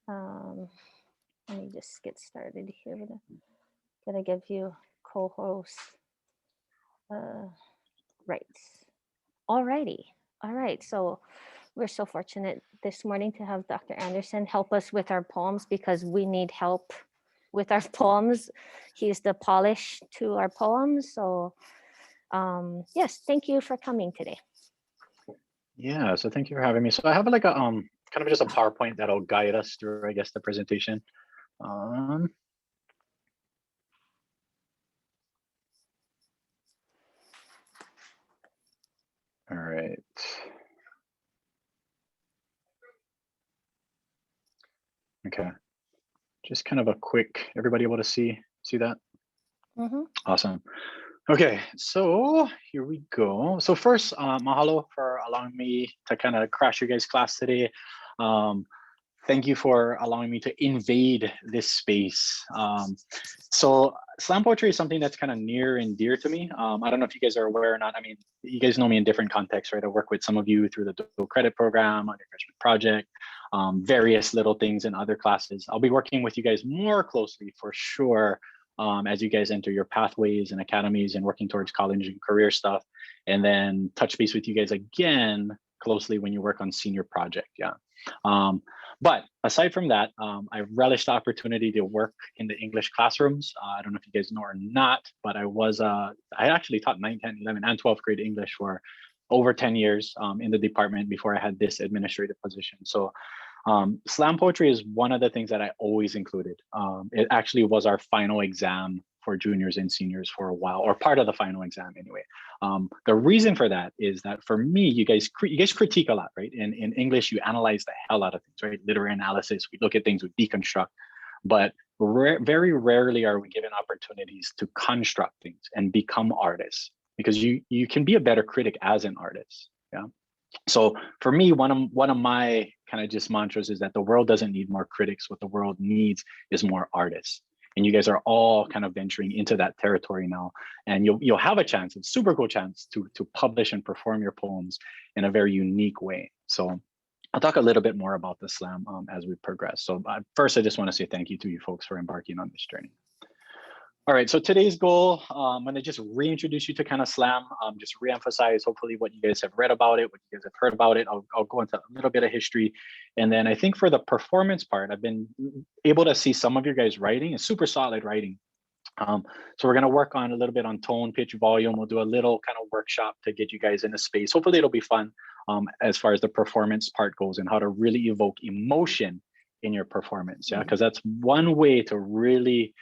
Um, Let me just get started here. Gonna give you co-host. Right. Alrighty. All right. So we're so fortunate this morning to have Dr. Anderson help us with our poems because we need help with our poems. He's the polish to our poems. So yes, thank you for coming today. Yeah, so thank you for having me. So I have like a kind of just a PowerPoint that'll guide us through, I guess, the presentation. All right. Okay. Just kind of a quick, everybody able to see that? Mm-hmm. Awesome. Okay, so here we go. So first, mahalo for allowing me to kind of crash your guys' class today. Thank you for allowing me to invade this space. So slam poetry is something that's kind of near and dear to me. I don't know if you guys are aware or not. I mean, you guys know me in different contexts, right? I work with some of you through the dual credit program, undergraduate project, various little things in other classes. I'll be working with you guys more closely for sure as you guys enter your pathways and academies and working towards college and career stuff. And then touch base with you guys again closely when you work on senior project. Yeah. But aside from that, I relish the opportunity to work in the English classrooms. I don't know if you guys know or not, but I actually taught 9, 10, 11, and 12th grade English for over 10 years in the department before I had this administrative position. So slam poetry is one of the things that I always included. It actually was our final exam for juniors and seniors for a while, or part of the final exam anyway. The reason for that is that for me, you guys critique a lot, right? In English, you analyze the hell out of things, right? Literary analysis, we look at things, we deconstruct, but very rarely are we given opportunities to construct things and become artists, because you can be a better critic as an artist. Yeah. So for me, one of my kind of just mantras is that the world doesn't need more critics. What the world needs is more artists. And you guys are all kind of venturing into that territory now, and you'll have a chance, a super cool chance to publish and perform your poems in a very unique way. So I'll talk a little bit more about the slam as we progress. So first, I just want to say thank you to you folks for embarking on this journey. All right, so today's goal, I'm going to just reintroduce you to kind of slam, just reemphasize hopefully what you guys have read about it, what you guys have heard about it. I'll go into a little bit of history. And then I think for the performance part, I've been able to see some of your guys' writing is super solid writing. So we're going to work on a little bit on tone, pitch, volume. We'll do a little kind of workshop to get you guys in a space. Hopefully it'll be fun as far as the performance part goes and how to really evoke emotion in your performance. Yeah, because that's one way to really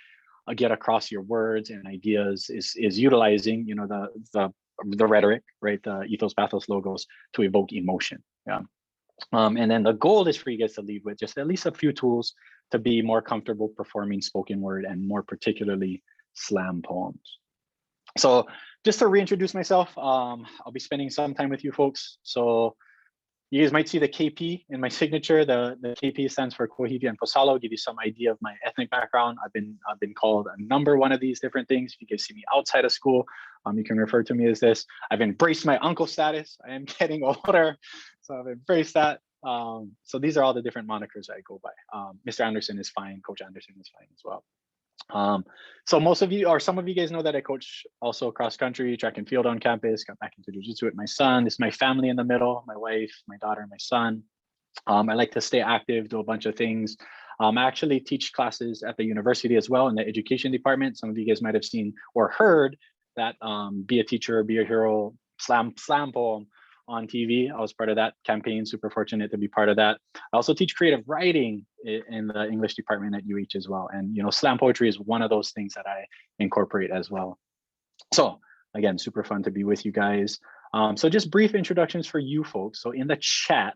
get across your words and ideas is utilizing, you know, the rhetoric, right? The ethos, pathos, logos to evoke emotion. Yeah. And then the goal is for you guys to leave with just at least a few tools to be more comfortable performing spoken word and more particularly slam poems. So just to reintroduce myself, I'll be spending some time with you folks. So you guys might see the KP in my signature. The KP stands for Kohivi and Posalo. Give you some idea of my ethnic background. I've been called a number one of these different things. If you guys see me outside of school, you can refer to me as this. I've embraced my uncle status. I am getting older, so I've embraced that. So these are all the different monikers I go by. Mr. Anderson is fine. Coach Anderson is fine as well. So most of you, or some of you guys know that I coach also cross country, track and field on campus, got back into jiu-jitsu with my son. This is my family in the middle, my wife, my daughter, and my son. I like to stay active, do a bunch of things. I actually teach classes at the university as well in the education department. Some of you guys might have seen or heard that Be a Teacher, Be a Hero slam poem on TV. I was part of that campaign, super fortunate to be part of that. I also teach creative writing in the English department at UH as well. And, you know, slam poetry is one of those things that I incorporate as well. So again, super fun to be with you guys. So just brief introductions for you folks. So in the chat,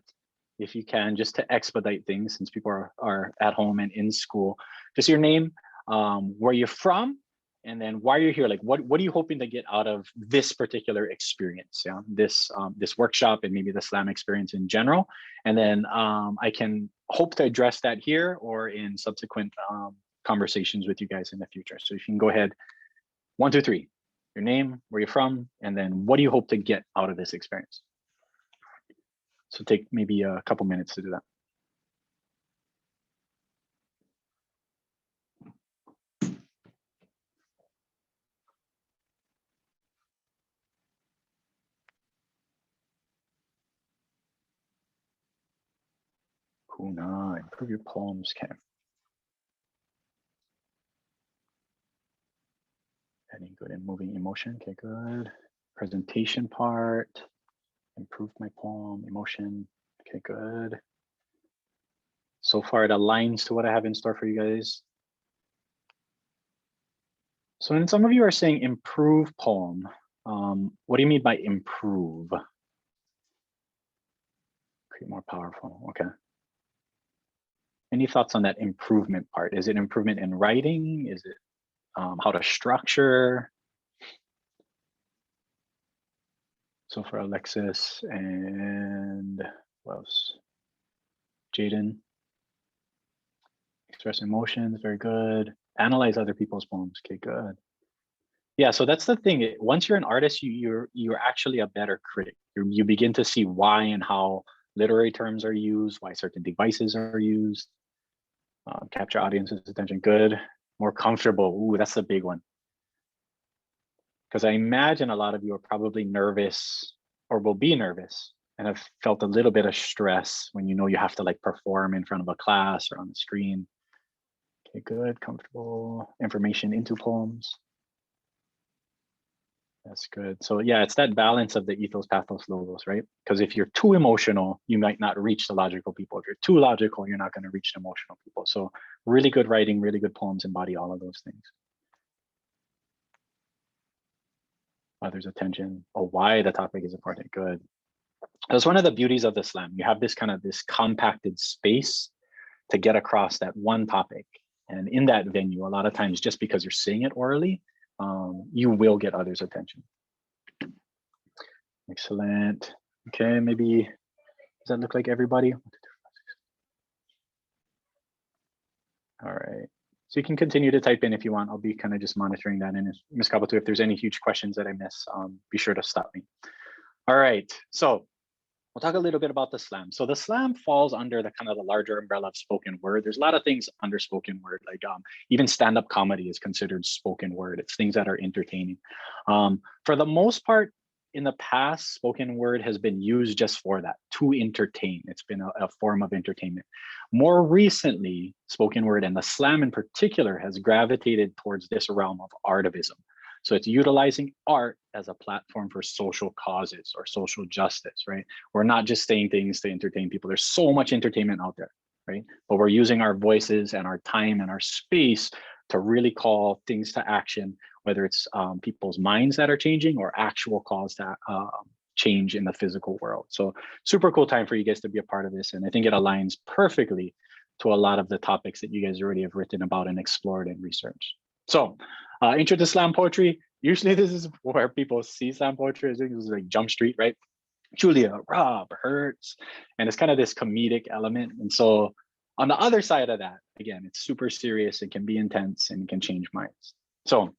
if you can, just to expedite things since people are at home and in school, just your name, where you're from, and then why you're here. Like what are you hoping to get out of this particular experience? Yeah, this workshop and maybe the slam experience in general. And then I can hope to address that here or in subsequent conversations with you guys in the future. So if you can go ahead, 1, 2, 3, your name, where you're from, and then what do you hope to get out of this experience? So take maybe a couple minutes to do that. Kuna, improve your poems. Okay. Adding good and moving emotion. Okay, good. Presentation part. Improve my poem, emotion. Okay, good. So far, it aligns to what I have in store for you guys. So then some of you are saying improve poem. What do you mean by improve? Create more powerful, okay. Any thoughts on that improvement part? Is it improvement in writing? Is it how to structure? So for Alexis and what else? Jaden. Express emotions, very good. Analyze other people's poems, okay, good. Yeah, so that's the thing. Once you're an artist, you're actually a better critic. You begin to see why and how literary terms are used, why certain devices are used. Capture audience's attention, good. More comfortable, ooh, that's a big one. Because I imagine a lot of you are probably nervous or will be nervous and have felt a little bit of stress when you know you have to like perform in front of a class or on the screen. Okay, good, comfortable. Information into poems. That's good. So yeah, it's that balance of the ethos, pathos, logos, right? Because if you're too emotional, you might not reach the logical people. If you're too logical, you're not going to reach the emotional people. So really good writing, really good poems embody all of those things. Others' attention, or why the topic is important. Good. That's one of the beauties of the slam. You have this kind of this compacted space to get across that one topic. And in that venue, a lot of times, just because you're saying it orally, you will get others' attention. Excellent. Okay, maybe, does that look like everybody? All right. So you can continue to type in if you want. I'll be kind of just monitoring that. And Ms. Kabato, if there's any huge questions that I miss, be sure to stop me. All right. So we'll talk a little bit about the slam. So the slam falls under the kind of the larger umbrella of spoken word. There's a lot of things under spoken word, like even stand-up comedy is considered spoken word. It's things that are entertaining. For the most part, in the past, spoken word has been used just for that, to entertain. It's been a form of entertainment. More recently, spoken word and the slam in particular has gravitated towards this realm of artivism. So it's utilizing art as a platform for social causes or social justice, right? We're not just saying things to entertain people. There's so much entertainment out there, right? But we're using our voices and our time and our space to really call things to action, whether it's people's minds that are changing or actual calls to change in the physical world. So super cool time for you guys to be a part of this. And I think it aligns perfectly to a lot of the topics that you guys already have written about and explored and researched. So intro to slam poetry. Usually this is where people see slam poetry. I think it was like Jump Street, right? Julia, Rob, Hertz. And it's kind of this comedic element. And so on the other side of that, again, it's super serious. It can be intense and it can change minds. So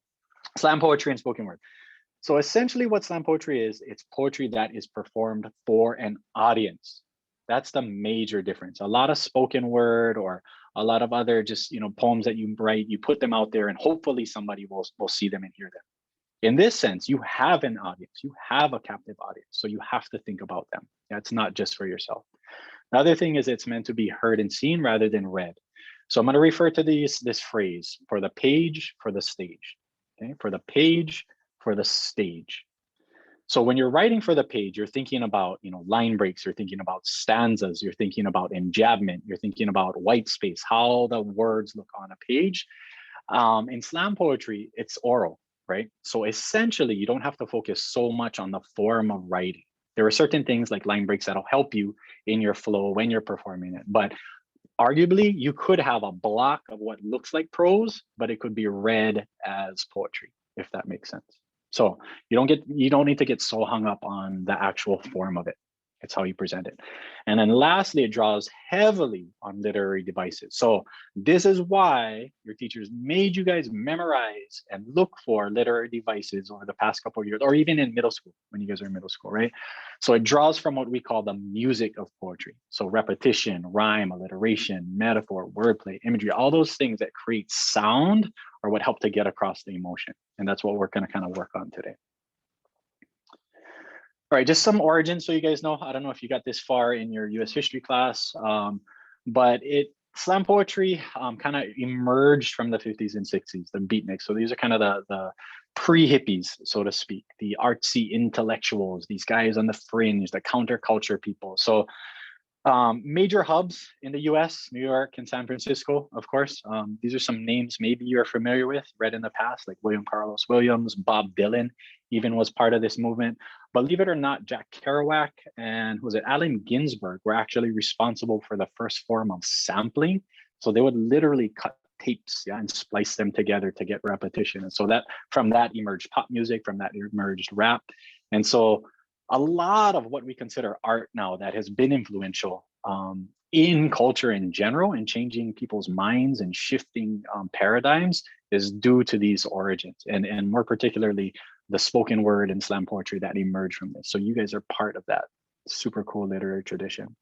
slam poetry and spoken word. So essentially what slam poetry is, it's poetry that is performed for an audience. That's the major difference. A lot of spoken word or a lot of other just poems that you write, you put them out there and hopefully somebody will see them and hear them. In this sense, you have an audience, you have a captive audience. So you have to think about them. That's not just for yourself. The other thing is it's meant to be heard and seen rather than read. So I'm going to refer to this phrase, for the page, for the stage. Okay, for the page, for the stage. So when you're writing for the page, you're thinking about line breaks, you're thinking about stanzas, you're thinking about enjambment, you're thinking about white space, how the words look on a page. In slam poetry, it's oral, right? So essentially, you don't have to focus so much on the form of writing. There are certain things like line breaks that'll help you in your flow when you're performing it, but arguably you could have a block of what looks like prose, but it could be read as poetry, if that makes sense. So you don't need to get so hung up on the actual form of it. It's how you present it. And then lastly, it draws heavily on literary devices. So this is why your teachers made you guys memorize and look for literary devices over the past couple of years, or even in middle school, when you guys are in middle school, right? So it draws from what we call the music of poetry. So repetition, rhyme, alliteration, metaphor, wordplay, imagery, all those things that create sound are what help to get across the emotion. And that's what we're going to kind of work on today. All right, just some origins so you guys know. I don't know if you got this far in your US history class. but slam poetry kind of emerged from the 50s and 60s, the beatniks. So these are kind of the pre-hippies, so to speak, the artsy intellectuals, these guys on the fringe, the counterculture people. So major hubs in the US, New York and San Francisco, of course. These are some names maybe you're familiar with, read in the past, like William Carlos Williams, Bob Dylan even was part of this movement. Believe it or not, Jack Kerouac and was it Allen Ginsberg were actually responsible for the first form of sampling. So they would literally cut tapes, yeah, and splice them together to get repetition. And so that from that emerged pop music, from that emerged rap. And so a lot of what we consider art now that has been influential in culture in general and changing people's minds and shifting paradigms is due to these origins, and more particularly the spoken word and slam poetry that emerged from this. So you guys are part of that super cool literary tradition.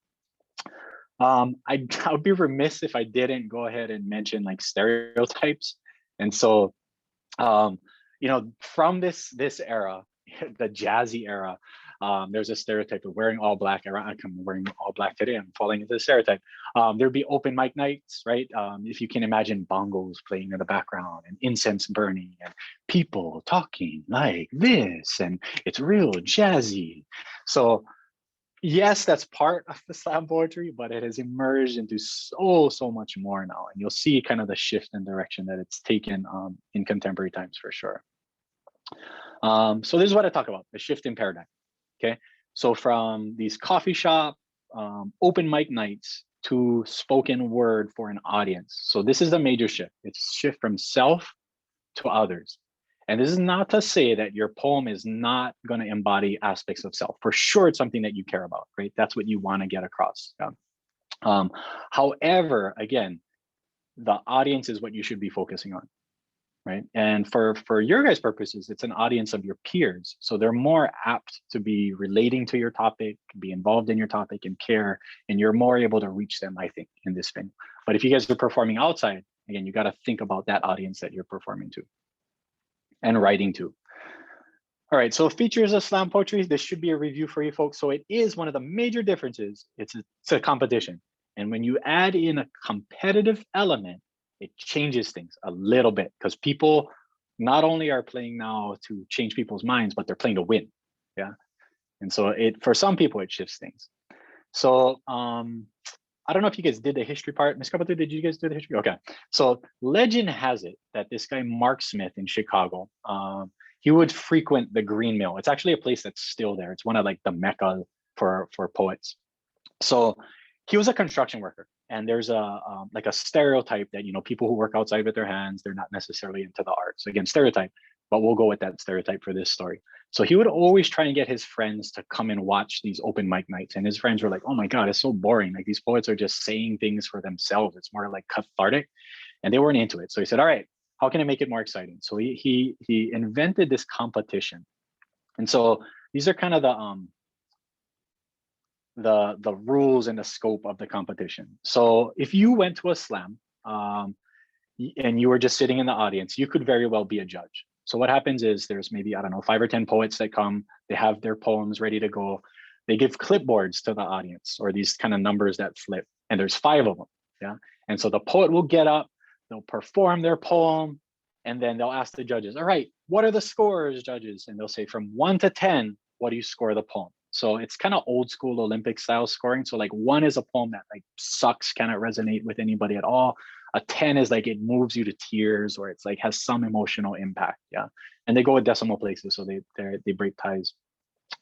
I would be remiss if I didn't go ahead and mention like stereotypes. And so, you know, from this era, the jazzy era, there's a stereotype of wearing all black. I'm wearing all black today. I'm falling into the stereotype. There'd be open mic nights, right? If you can imagine bongos playing in the background and incense burning and people talking like this, and it's real jazzy. So yes, that's part of the slam poetry, but it has emerged into so much more now. And you'll see kind of the shift in direction that it's taken in contemporary times for sure. So this is what I talk about, the shift in paradigm. Okay, so from these coffee shop, open mic nights to spoken word for an audience. So this is the major shift. It's shift from self to others. And this is not to say that your poem is not going to embody aspects of self. For sure, it's something that you care about, right? That's what you want to get across. Yeah. However, again, the audience is what you should be focusing on, right? And for your guys' purposes, it's an audience of your peers. So they're more apt to be relating to your topic, be involved in your topic and care, and you're more able to reach them, I think, in this thing. But if you guys are performing outside, again, you got to think about that audience that you're performing to and writing to. All right, so features of slam poetry, this should be a review for you folks. So it is one of the major differences. It's a competition. And when you add in a competitive element, it changes things a little bit because people not only are playing now to change people's minds, but they're playing to win. Yeah. And so for some people, it shifts things. So I don't know if you guys did the history part. Ms. Kapatu, did you guys do the history? Okay. So legend has it that this guy, Mark Smith in Chicago, he would frequent the Green Mill. It's actually a place that's still there. It's one of like the mecca for poets. So he was a construction worker, and there's like a stereotype that, you know, people who work outside with their hands, they're not necessarily into the arts. Again, stereotype, but we'll go with that stereotype for this story. So he would always try and get his friends to come and watch these open mic nights. And his friends were like, oh my God, it's so boring. Like these poets are just saying things for themselves. It's more like cathartic. And they weren't into it. So he said, all right, how can I make it more exciting? So he invented this competition. And so these are kind of the rules and the scope of the competition. So if you went to a slam and you were just sitting in the audience, you could very well be a judge. So what happens is there's maybe, I don't know, 5 or 10 poets that come, they have their poems ready to go. They give clipboards to the audience, or these kind of numbers that flip, and there's 5 of them. Yeah. And so the poet will get up, they'll perform their poem, and then they'll ask the judges, all right, what are the scores, judges? And they'll say from 1 to 10, what do you score the poem? So it's kind of old school Olympic style scoring. So like 1 is a poem that like sucks, cannot resonate with anybody at all. A 10 is like it moves you to tears, or it's like has some emotional impact. Yeah. And they go with decimal places, so they break ties.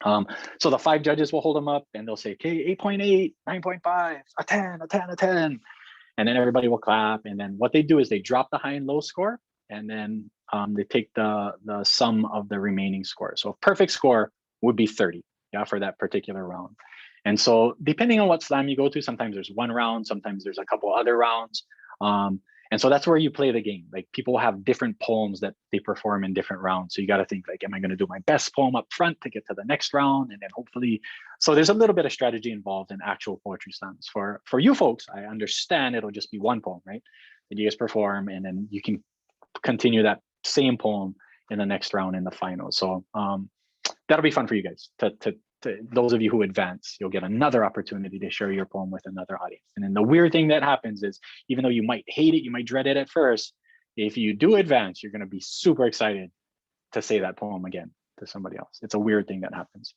So the 5 judges will hold them up and they'll say, okay, 8.8, 9.5, a 10, a 10, a 10. And then everybody will clap. And then what they do is they drop the high and low score, and then they take the sum of the remaining score. So a perfect score would be 30, yeah, for that particular round. And so depending on what slam you go to, sometimes there's 1 round, sometimes there's a couple other rounds. And so that's where you play the game. Like people have different poems that they perform in different rounds. So you got to think like, am I going to do my best poem up front to get to the next round? And then hopefully, so there's a little bit of strategy involved in actual poetry slams. For you folks, I understand it'll just be 1 poem, right? That you guys perform, and then you can continue that same poem in the next round in the final. So that'll be fun for you guys to those of you who advance, you'll get another opportunity to share your poem with another audience. And then the weird thing that happens is, even though you might hate it, you might dread it at first, if you do advance, you're going to be super excited to say that poem again to somebody else. It's a weird thing that happens.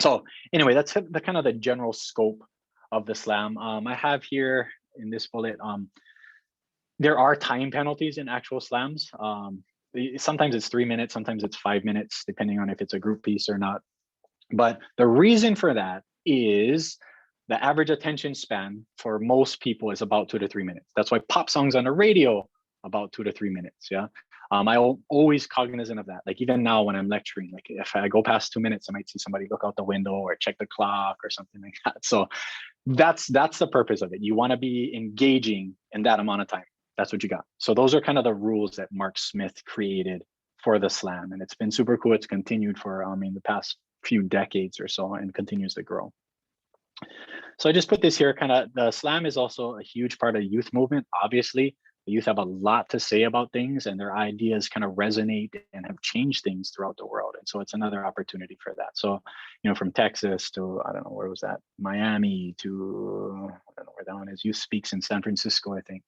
So anyway, that's the kind of the general scope of the slam. I have here in this bullet, there are time penalties in actual slams. Sometimes it's 3 minutes, sometimes it's 5 minutes, depending on if it's a group piece or not. But the reason for that is the average attention span for most people is about 2 to 3 minutes. That's why pop songs on the radio, about 2 to 3 minutes. Yeah. I'm always cognizant of that. Like even now when I'm lecturing, like if I go past 2 minutes, I might see somebody look out the window or check the clock or something like that. So that's the purpose of it. You want to be engaging in that amount of time. That's what you got. So those are kind of the rules that Mark Smith created for the slam. And it's been super cool. It's continued for, the past few decades or so and continues to grow. So I just put this here, kind of the slam is also a huge part of the youth movement. Obviously, the youth have a lot to say about things and their ideas kind of resonate and have changed things throughout the world. And so it's another opportunity for that. So, from Texas to, I don't know, where was that? Miami to, I don't know where that one is. Youth Speaks in San Francisco, I think.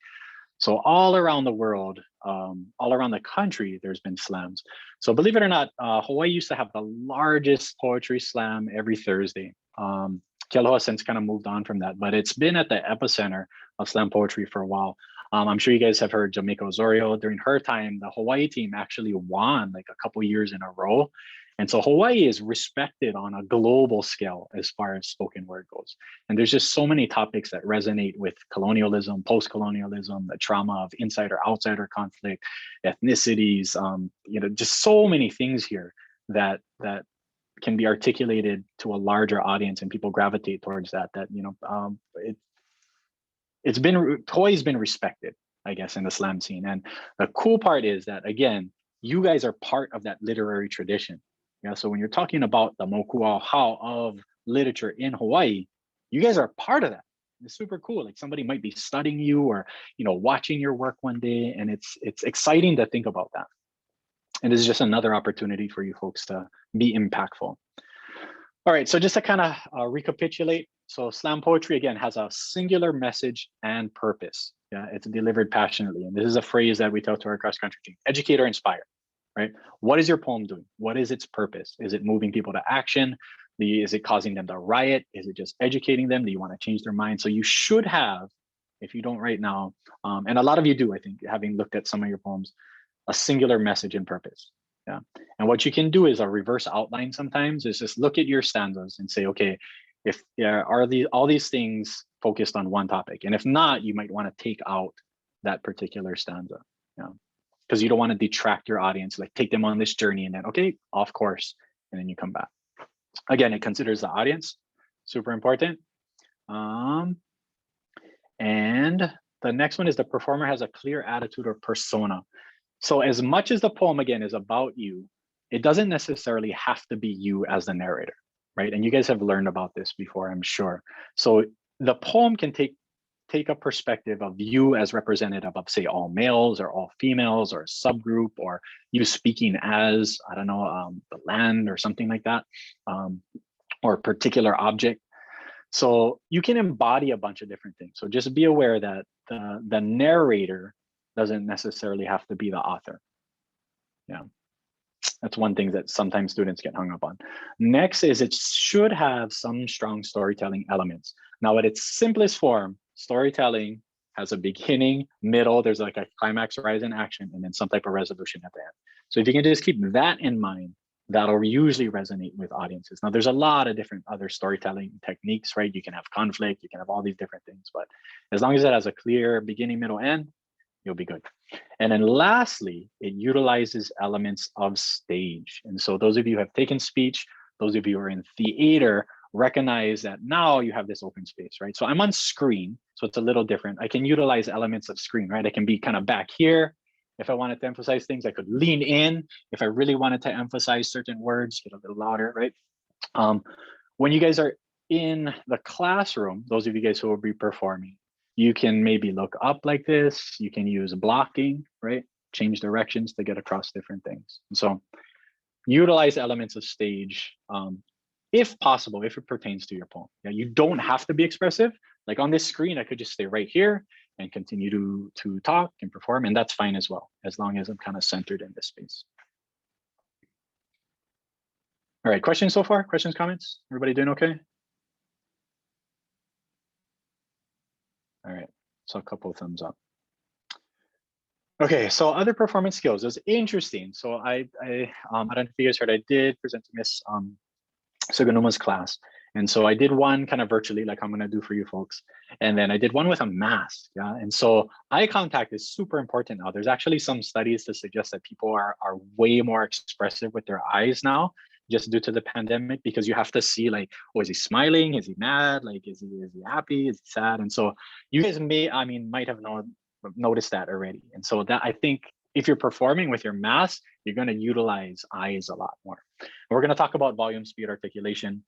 So all around the world, all around the country, there's been slams. So believe it or not, Hawaii used to have the largest poetry slam every Thursday. Kealoha has since kind of moved on from that, but it's been at the epicenter of slam poetry for a while. I'm sure you guys have heard Jamaica Osorio. During her time, the Hawaii team actually won like a couple years in a row. And so Hawaii is respected on a global scale as far as spoken word goes. And there's just so many topics that resonate with colonialism, post-colonialism, the trauma of insider-outsider conflict, ethnicities, just so many things here that can be articulated to a larger audience and people gravitate towards that, Hawaii's been respected, I guess, in the slam scene. And the cool part is that, again, you guys are part of that literary tradition. Yeah, so when you're talking about the mokuʻau hau of literature in Hawaii, you guys are part of that. It's super cool. Like somebody might be studying you or watching your work one day, and it's exciting to think about that. And this is just another opportunity for you folks to be impactful. All right, so just to kind of recapitulate, so slam poetry again has a singular message and purpose. Yeah, it's delivered passionately, and this is a phrase that we tell to our cross country team: educate or inspire. Right? What is your poem doing? What is its purpose? Is it moving people to action? Is it causing them to riot? Is it just educating them? Do you want to change their mind? So you should have, if you don't right now, and a lot of you do, I think, having looked at some of your poems, a singular message and purpose. Yeah. And what you can do is a reverse outline sometimes is just look at your stanzas and say, okay, if are all these things focused on one topic? And if not, you might want to take out that particular stanza. Yeah. Because you don't want to detract your audience, like take them on this journey and then, okay, off course, and then you come back. Again, it considers the audience, super important. And the next one is the performer has a clear attitude or persona. So as much as the poem, again, is about you, it doesn't necessarily have to be you as the narrator, right? And you guys have learned about this before, I'm sure. So the poem can take a perspective of you as representative of, say, all males or all females or a subgroup, or you speaking as, I don't know, the land or something like that, or a particular object. So you can embody a bunch of different things. So just be aware that the narrator doesn't necessarily have to be the author. Yeah, that's one thing that sometimes students get hung up on. Next is it should have some strong storytelling elements. Now, at its simplest form, storytelling has a beginning, middle, there's like a climax, rise in action, and then some type of resolution at the end. So if you can just keep that in mind, that'll usually resonate with audiences. Now, there's a lot of different other storytelling techniques, right? You can have conflict, you can have all these different things, but as long as it has a clear beginning, middle, end, you'll be good. And then lastly, it utilizes elements of stage. And so those of you who have taken speech, those of you who are in theater, recognize that now you have this open space, right? So I'm on screen, so it's a little different. I can utilize elements of screen, right? I can be kind of back here. If I wanted to emphasize things, I could lean in. If I really wanted to emphasize certain words, get a little louder, right? When you guys are in the classroom, those of you guys who will be performing, you can maybe look up like this. You can use blocking, right? Change directions to get across different things. And so utilize elements of stage if possible, if it pertains to your poem. Yeah, you don't have to be expressive. Like on this screen, I could just stay right here and continue to talk and perform, and that's fine as well, as long as I'm kind of centered in this space. All right, questions so far? Questions, comments? Everybody doing okay? All right, so a couple of thumbs up. Okay, so other performance skills is interesting. So I don't know if you guys heard, I did present to Miss Suganuma's class. And so I did one kind of virtually, like I'm gonna do for you folks. And then I did one with a mask, yeah? And so eye contact is super important now. There's actually some studies to suggest that people are way more expressive with their eyes now, just due to the pandemic, because you have to see like, oh, is he smiling? Is he mad? Like, is he happy? Is he sad? And so you guys might have noticed that already. And so that, I think if you're performing with your mask, you're gonna utilize eyes a lot more. And we're gonna talk about volume, speed, articulation.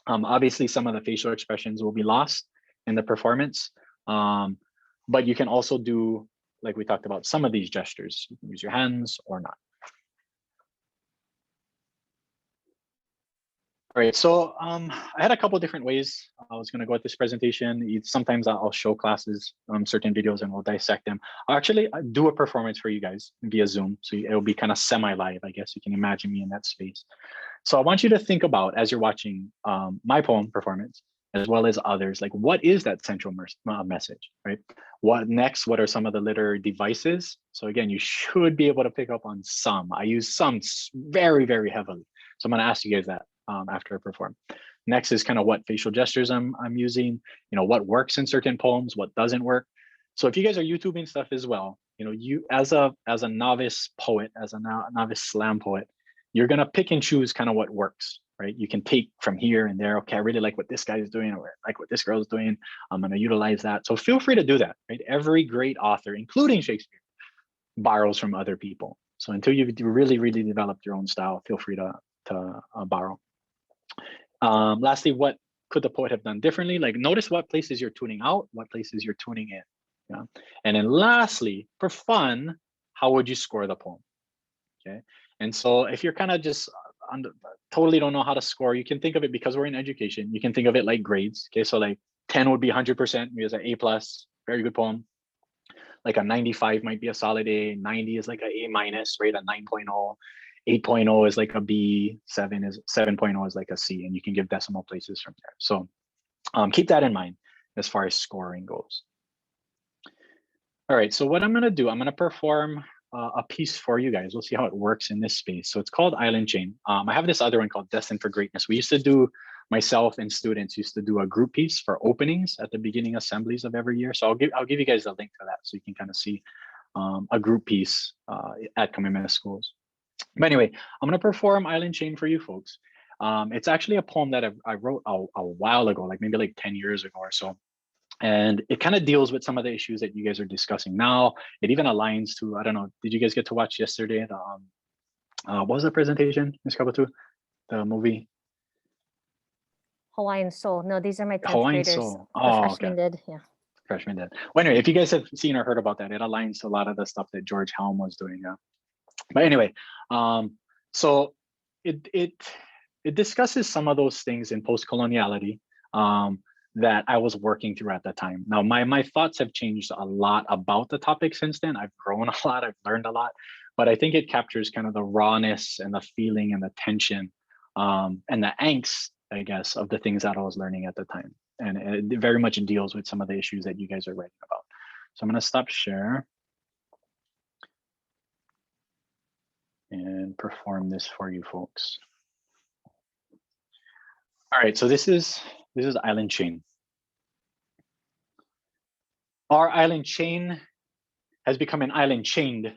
Obviously, some of the facial expressions will be lost in the performance, but you can also do, like we talked about, some of these gestures. You can use your hands or not. All right, so I had a couple different ways I was going to go with this presentation. Sometimes I'll show classes certain videos and we'll dissect them. I'll actually do a performance for you guys via Zoom, so it'll be kind of semi-live, I guess. You can imagine me in that space. So I want you to think about, as you're watching my poem performance, as well as others, like what is that central message, right? What next? What are some of the literary devices? So again, you should be able to pick up on some. I use some very, very heavily. So I'm going to ask you guys that after I perform. Next is kind of what facial gestures I'm using, what works in certain poems, what doesn't work. So if you guys are YouTubing stuff as well, you as a novice poet, as a novice slam poet, you're gonna pick and choose kind of what works, right? You can take from here and there. Okay, I really like what this guy is doing, or I like what this girl is doing. I'm gonna utilize that. So feel free to do that, right? Every great author, including Shakespeare, borrows from other people. So until you've really, really developed your own style, feel free to borrow. Lastly, what could the poet have done differently? Like notice what places you're tuning out, what places you're tuning in. Yeah. And then lastly, for fun, how would you score the poem? Okay. And so if you're kind of just totally don't know how to score, you can think of it, because we're in education, you can think of it like grades. Okay. So like 10 would be 100%, because an A+, very good poem. Like a 95 might be a solid A, 90 is like an A-, right? A 9.0. 8.0 is like a B, 7.0 is like a C, and you can give decimal places from there. So keep that in mind as far as scoring goes. All right, so what I'm gonna do, I'm gonna perform a piece for you guys. We'll see how it works in this space. So it's called Island Chain. I have this other one called Destined for Greatness. We used to do, myself and students used to do a group piece for openings at the beginning assemblies of every year. So I'll give you guys a link to that so you can kind of see a group piece at Kamehameha Schools. But anyway, I'm going to perform Island Chain for you folks. It's actually a poem that I wrote a while ago, like maybe like 10 years ago or so. And it kind of deals with some of the issues that you guys are discussing now. It even aligns to, I don't know, did you guys get to watch yesterday? The, what was the presentation, Ms. Kabatu? The movie? Hawaiian Soul. No, these are my 10th Hawaiian graders. Soul. The Oh, freshmen okay. did, yeah. Freshman did. Well, anyway, if you guys have seen or heard about that, it aligns to a lot of the stuff that George Helm was doing. Yeah. But anyway, so it discusses some of those things in post-coloniality that I was working through at the time. Now, my thoughts have changed a lot about the topic since then. I've grown a lot, I've learned a lot, but I think it captures kind of the rawness and the feeling and the tension and the angst, I guess, of the things that I was learning at the time. And it very much deals with some of the issues that you guys are writing about. So I'm gonna stop share and perform this for you folks. All right, so this is Island Chain. Our island chain has become an island chained.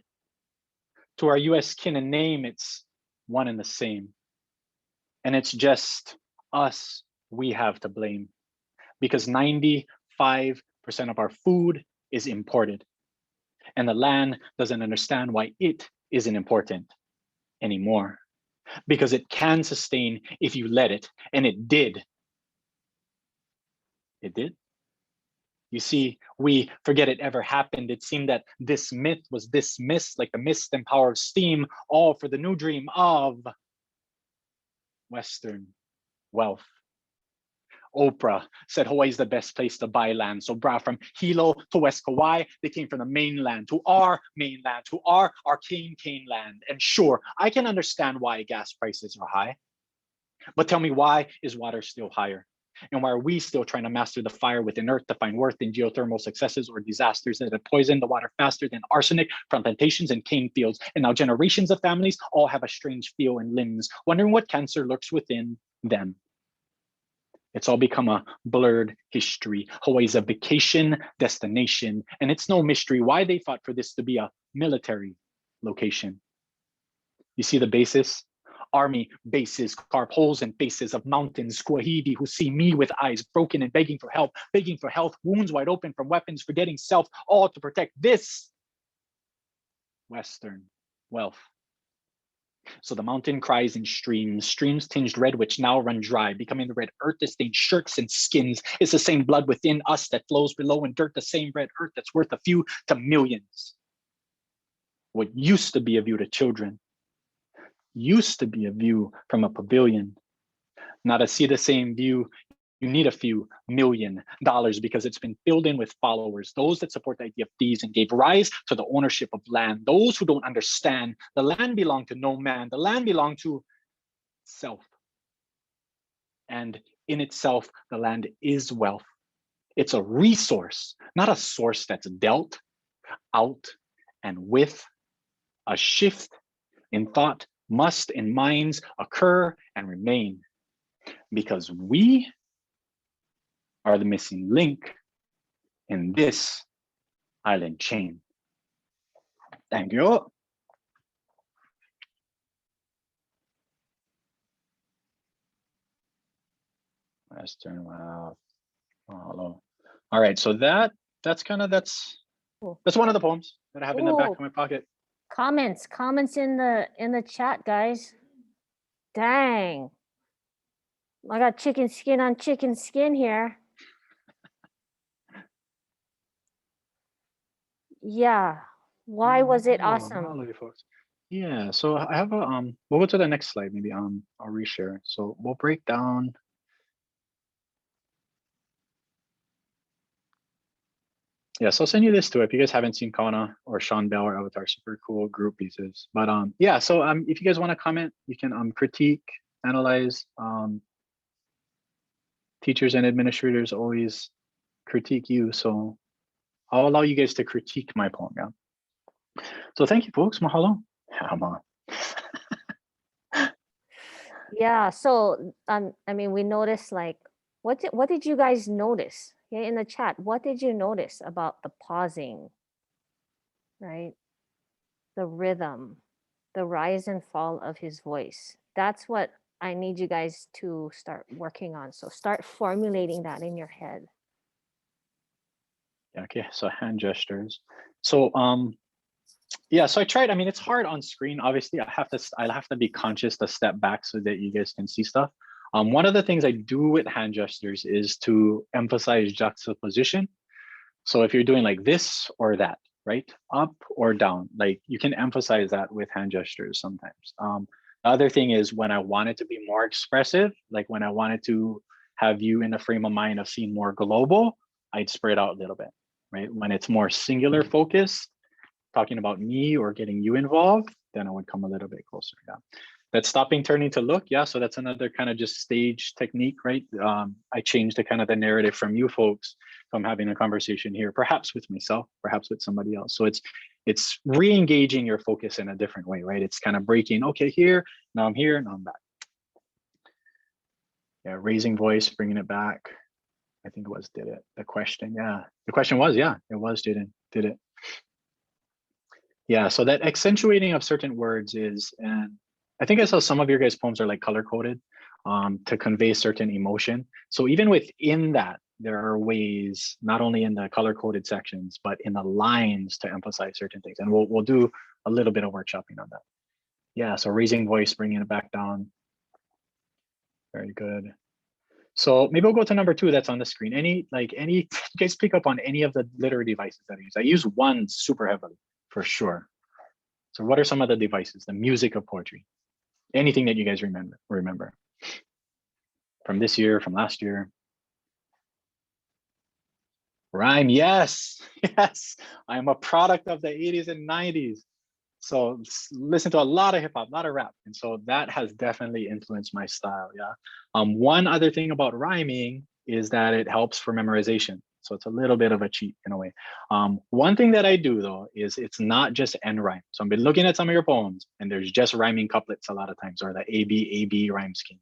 To our US kin and name, it's one and the same. And it's just us we have to blame, because 95% of our food is imported. And the land doesn't understand why it isn't important anymore, because it can sustain if you let it, and it did. It did. You see, we forget it ever happened. It seemed that this myth was dismissed like the mist and power of steam, all for the new dream of Western wealth. Oprah said Hawaii's the best place to buy land. So brah, from Hilo to West Kauai, they came from the mainland to our mainland, to our arcane land. And sure, I can understand why gas prices are high. But tell me, why is water still higher? And why are we still trying to master the fire within earth to find worth in geothermal successes or disasters that have poisoned the water faster than arsenic from plantations and cane fields? And now generations of families all have a strange feel in limbs, wondering what cancer lurks within them. It's all become a blurred history. Hawaii's a vacation destination, and it's no mystery why they fought for this to be a military location. You see the basis? Army bases carve holes in faces of mountains, Squahidi who see me with eyes broken and begging for help, begging for health, wounds wide open from weapons, forgetting self, all to protect this Western wealth. So the mountain cries in streams, streams tinged red, which now run dry, becoming the red earth that stains shirts and skins. It's the same blood within us that flows below in dirt, the same red earth that's worth a few to millions. What used to be a view to children, used to be a view from a pavilion. Now to see the same view, you need a few $1 million because it's been filled in with followers, those that support the idea of thieves and gave rise to the ownership of land, those who don't understand the land belonged to no man, the land belonged to self. And in itself, the land is wealth. It's a resource, not a source that's dealt out and with. A shift in thought must in minds occur and remain, because we are the missing link in this island chain. Thank you. Western wow. Hello. All right, so that's one of the poems that I have in the back of my pocket. Comments in the chat, guys. Dang. I got chicken skin on chicken skin here. Yeah. Why was it awesome? Folks. Yeah, so I have a we'll go to the next slide, maybe I'll reshare. So we'll break down. Yeah, so I'll send you this too if you guys haven't seen Kawana or Sean Bell or Avatar, super cool group pieces. But yeah, so if you guys want to comment, you can critique, analyze. Teachers and administrators always critique you, so I'll allow you guys to critique my poem. Yeah. So thank you, folks. Mahalo. Come on. Yeah. So I mean, we noticed, like, what did you guys notice? Okay, in the chat, what did you notice about the pausing, right? The rhythm, the rise and fall of his voice. That's what I need you guys to start working on. So start formulating that in your head. Yeah, okay, so hand gestures. So yeah, so I tried. I mean, it's hard on screen. Obviously, I'll have to be conscious to step back so that you guys can see stuff. One of the things I do with hand gestures is to emphasize juxtaposition. So if you're doing like this or that, right, up or down, like you can emphasize that with hand gestures sometimes. The other thing is when I want it to be more expressive, like when I wanted to have you in a frame of mind of seeing more global, I'd spread out a little bit, right? When it's more singular focus, talking about me or getting you involved, then I would come a little bit closer. Yeah. That stopping, turning to look. Yeah. So that's another kind of just stage technique, right? I changed the kind of the narrative from you folks from having a conversation here, perhaps with myself, perhaps with somebody else. So it's re-engaging your focus in a different way, right? It's kind of breaking, okay, here, now I'm here, now I'm back. Yeah, raising voice, bringing it back. I think it was, did it? The question, yeah. The question was, yeah, it was, did it? Yeah, so that accentuating of certain words is, and I think I saw some of your guys' poems are like color coded to convey certain emotion. So even within that, there are ways, not only in the color coded sections, but in the lines to emphasize certain things. And we'll do a little bit of workshopping on that. Yeah, so raising voice, bringing it back down. Very good. So maybe we'll go to number 2 that's on the screen. You guys pick up on any of the literary devices that I use? I use one super heavily for sure. So what are some of the devices? The music of poetry. Anything that you guys remember. from this year, from last year. Rhyme, yes, yes. I'm a product of the 80s and 90s. So listen to a lot of hip hop, a lot of rap. And so that has definitely influenced my style. Yeah. One other thing about rhyming is that it helps for memorization. So it's a little bit of a cheat in a way. One thing that I do though, is it's not just end rhyme. So I've been looking at some of your poems and there's just rhyming couplets a lot of times, or the AB rhyme scheme.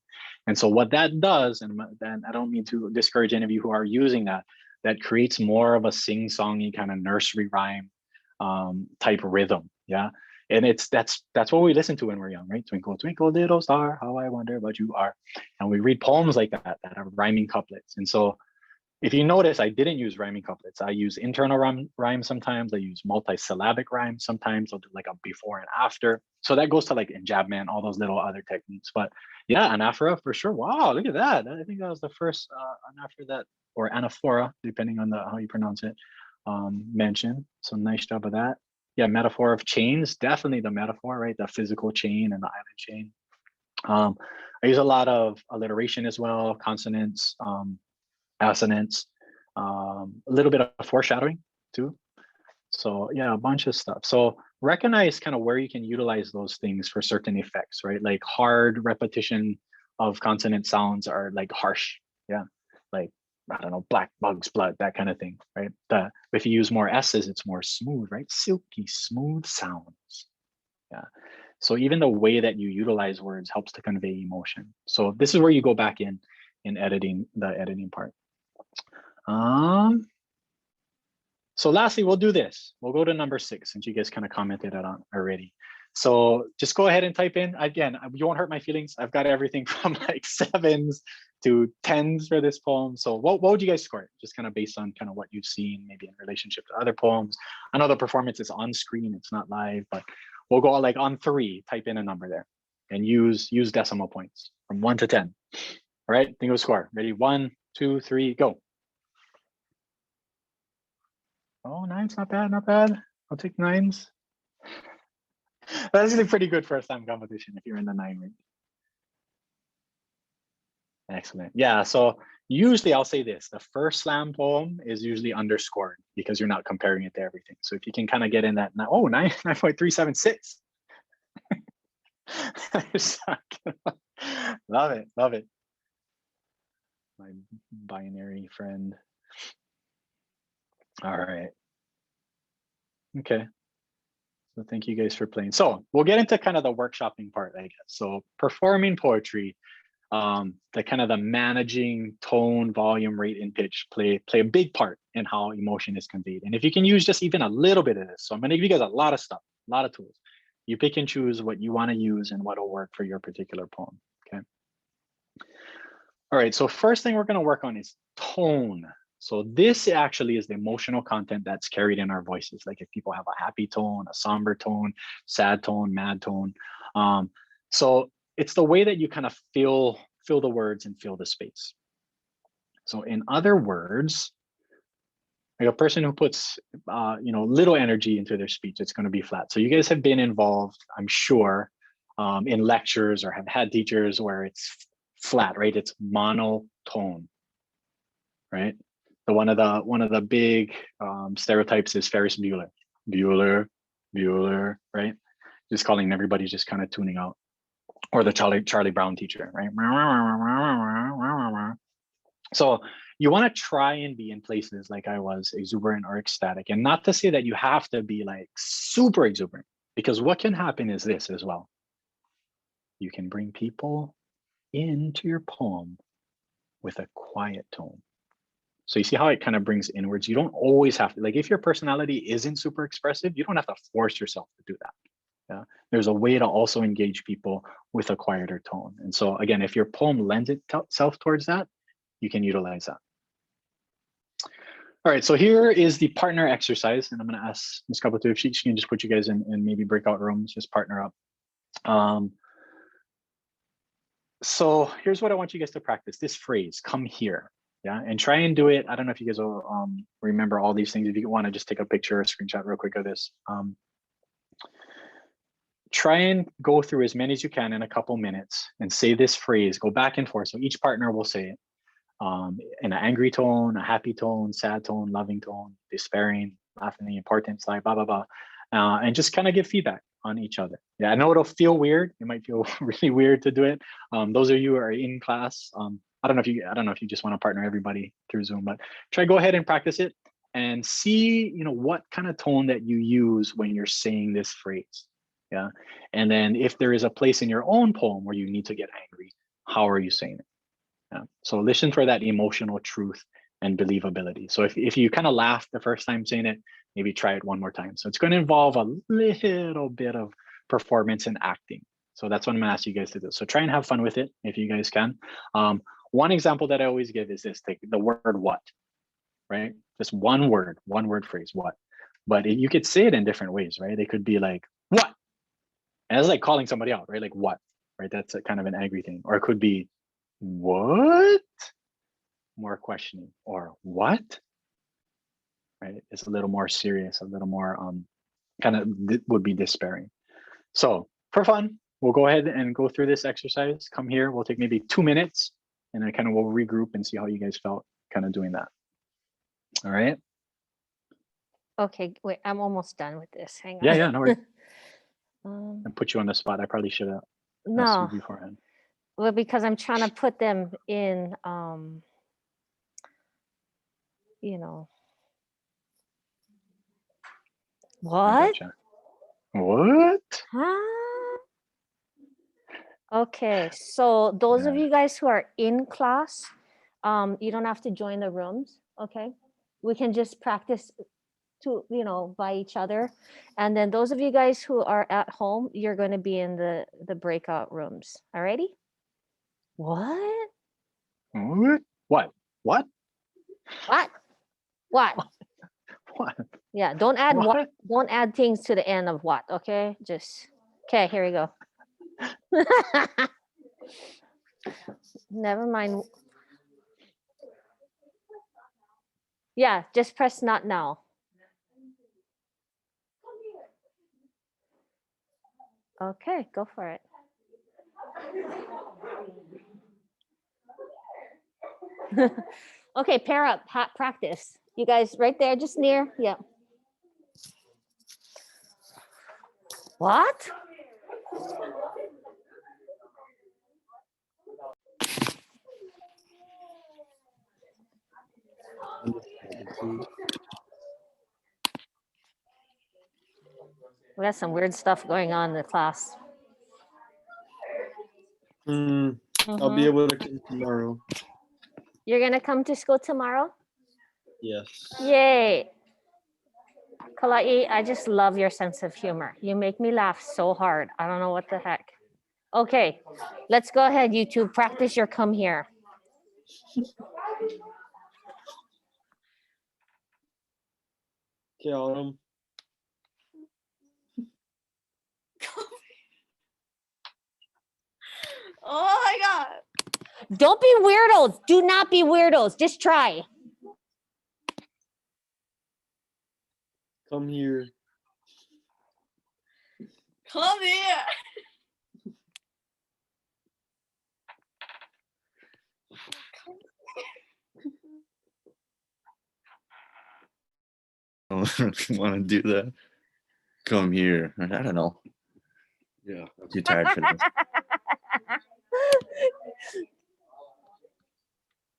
And so what that does, and then I don't mean to discourage any of you who are using that, that creates more of a sing-songy kind of nursery rhyme type rhythm. Yeah. And that's what we listen to when we're young, right? Twinkle, twinkle, little star, how I wonder what you are. And we read poems like that are rhyming couplets. And so if you notice, I didn't use rhyming couplets. I use internal rhyme sometimes. I use multi-syllabic rhyme sometimes. I'll do like a before and after. So that goes to like enjambment, all those little other techniques. But yeah, anaphora for sure. Wow, look at that. I think that was the first anaphora that, or anaphora, depending on how you pronounce it, mentioned. So nice job of that. Yeah, metaphor of chains, definitely the metaphor, right? The physical chain and the island chain. I use a lot of alliteration as well, consonants, assonance, a little bit of foreshadowing too. So yeah, a bunch of stuff. So recognize kind of where you can utilize those things for certain effects, right? Like hard repetition of consonant sounds are like harsh. Yeah, like I don't know, black bug's blood, that kind of thing, right? If you use more S's, it's more smooth, right? Silky smooth sounds. Yeah. So even the way that you utilize words helps to convey emotion. So this is where you go back in editing, the editing part. So lastly, we'll do this. We'll go to number 6, since you guys kind of commented on already. So just go ahead and type in. Again, you won't hurt my feelings. I've got everything from like 7s to 10s for this poem. So what would you guys score it? Just kind of based on kind of what you've seen, maybe in relationship to other poems. I know the performance is on screen, it's not live, but we'll go like on 3, type in a number there and use decimal points from 1 to 10. All right, think of a score. Ready? 1, 2, 3, go. Oh, 9's not bad, not bad. I'll take 9s. That's actually pretty good for a slam competition if you're in the 9 range. Excellent. Yeah, so usually I'll say this, the first slam poem is usually underscored because you're not comparing it to everything. So if you can kind of get in that, 9.376. Love it, love it. My binary friend. All right. Okay. So thank you guys for playing. So we'll get into kind of the workshopping part, I guess. So performing poetry, the kind of the managing tone, volume, rate, and pitch play a big part in how emotion is conveyed. And if you can use just even a little bit of this, so I'm gonna give you guys a lot of stuff, a lot of tools. You pick and choose what you want to use and what will work for your particular poem. Okay. All right. So first thing we're going to work on is tone. So this actually is the emotional content that's carried in our voices. Like if people have a happy tone, a somber tone, sad tone, mad tone. So it's the way that you kind of feel the words and feel the space. So in other words, like a person who puts little energy into their speech, it's going to be flat. So you guys have been involved, I'm sure, in lectures or have had teachers where it's flat, right? It's monotone, right? So one of the big stereotypes is Ferris Bueller, Bueller, right? Just calling everybody just kind of tuning out, or the Charlie Brown teacher, right? So you want to try and be in places like I was, exuberant or ecstatic, and not to say that you have to be like super exuberant, because what can happen is this as well. You can bring people into your poem with a quiet tone. So you see how it kind of brings inwards. You don't always have to, like if your personality isn't super expressive, you don't have to force yourself to do that. Yeah, there's a way to also engage people with a quieter tone. And so again, if your poem lends itself towards that, you can utilize that. All right, so here is the partner exercise, and I'm going to ask Ms. Kabuto if she can just put you guys in maybe breakout rooms, just partner up. So here's what I want you guys to practice, this phrase, come here. Yeah, and try and do it. I don't know if you guys will remember all these things. If you want to just take a picture or a screenshot real quick of this. try and go through as many as you can in a couple minutes and say this phrase, go back and forth. So each partner will say it in an angry tone, a happy tone, sad tone, loving tone, despairing, laughing, the importance, like blah, blah, blah. And just kind of give feedback on each other. Yeah, I know it'll feel weird. It might feel really weird to do it. Those of you who are in class, I don't know if you just want to partner everybody through Zoom, but go ahead and practice it and see, what kind of tone that you use when you're saying this phrase. Yeah. And then if there is a place in your own poem where you need to get angry, how are you saying it? Yeah. So listen for that emotional truth and believability. So if you kind of laugh the first time saying it, maybe try it one more time. So it's going to involve a little bit of performance and acting. So that's what I'm gonna ask you guys to do. So try and have fun with it if you guys can. One example that I always give is this: take the word "what," right? Just one word phrase, "what." But you could say it in different ways, right? It could be like "what," and it's like calling somebody out, right? Like "what," right? That's a kind of an angry thing. Or it could be "what," more questioning, or "what," right? It's a little more serious, a little more kind of would be despairing. So for fun, we'll go ahead and go through this exercise. Come here, we'll take maybe 2 minutes, and then kind of we'll regroup and see how you guys felt kind of doing that. All right. Okay, wait, I'm almost done with this. Hang on. Yeah, no worries. Um, I put you on the spot. I probably should have asked no, you beforehand. well, because I'm trying to put them in, I what? gotcha. What? Huh? Okay, so those of Yeah. you guys who are in class, you don't have to join the rooms, okay? We can just practice to, by each other. And then those of you guys who are at home, you're going to be in the breakout rooms. Alrighty? What? What? What? What? What? What? What? Yeah, don't add what, What? don't add things to the end of what, okay? Just, okay, here we go. Never mind. Yeah, just press not now. Okay, go for it. Okay, pair up, practice. You guys right there, just near, yeah. What? We got some weird stuff going on in the class. I'll be able to come tomorrow. You're gonna come to school tomorrow? Yes. Yay. Kalai, I just love your sense of humor. You make me laugh so hard. I don't know what the heck. Okay, let's go ahead, you two. Practice your come here. Okay, Autumn. Oh my god. Don't be weirdos. Do not be weirdos. Just try. Come here. Come here. I don't really want to do that. Come here. I don't know. Yeah. I'm too tired for this.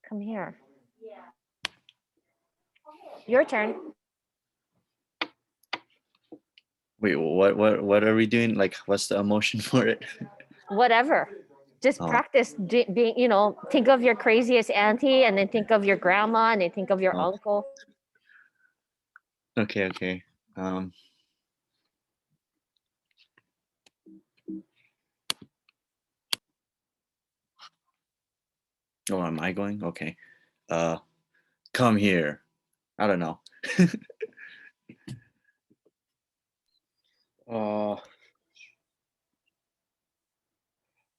Come here. Your turn. Wait, what are we doing? Like, what's the emotion for it? Whatever. Just Oh. practice being, think of your craziest auntie and then think of your grandma and then think of your Oh. uncle. Okay. Oh, am I going? Okay. Come here. I don't know.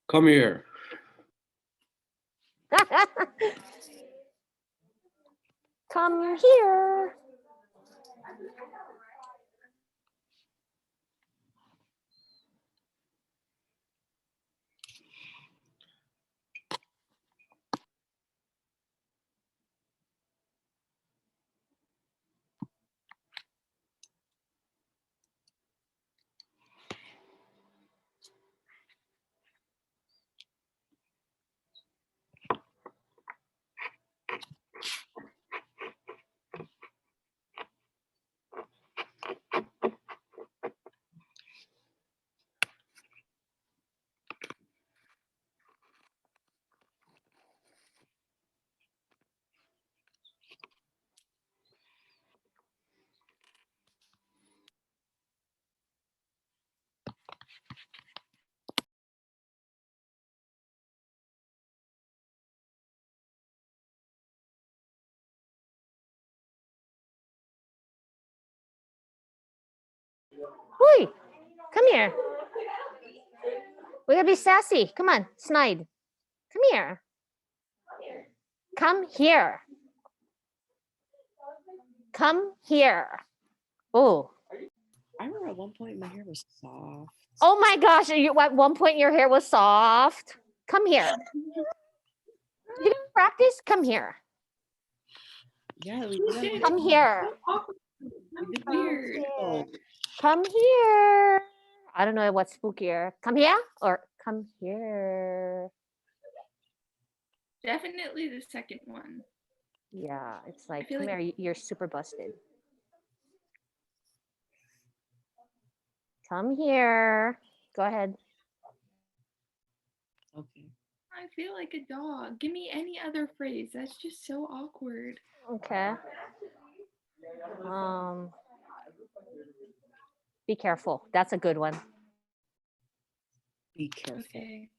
Come here. Come here. Hui, come here. We gotta be sassy. Come on, Snide. Come here. Come here. Come here. Oh. I remember at one point my hair was soft. Oh my gosh, at one point your hair was soft. Come here. You didn't practice? Come here. Yeah, we did. Come here. Weird. Come here. I don't know what's spookier. Come here or come here. Definitely the second one. Yeah, it's like, feel come like- here, you're super busted. Come here. Go ahead. Okay. I feel like a dog. Give me any other phrase. That's just so awkward. Okay. Be careful. That's a good one. Be careful. Okay.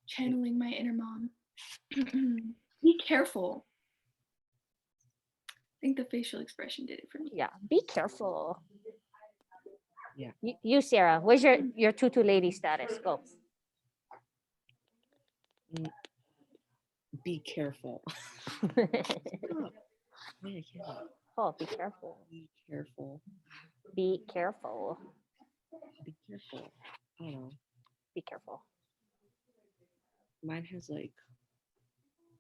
Channeling my inner mom. Be careful. I think the facial expression did it for me. Yeah, be careful. Yeah. You Sarah, where's your tutu lady status? Go. Be careful. Wait, I can't. Oh, be careful. Be careful. Be careful. Be careful. I don't know. Be careful. Mine has like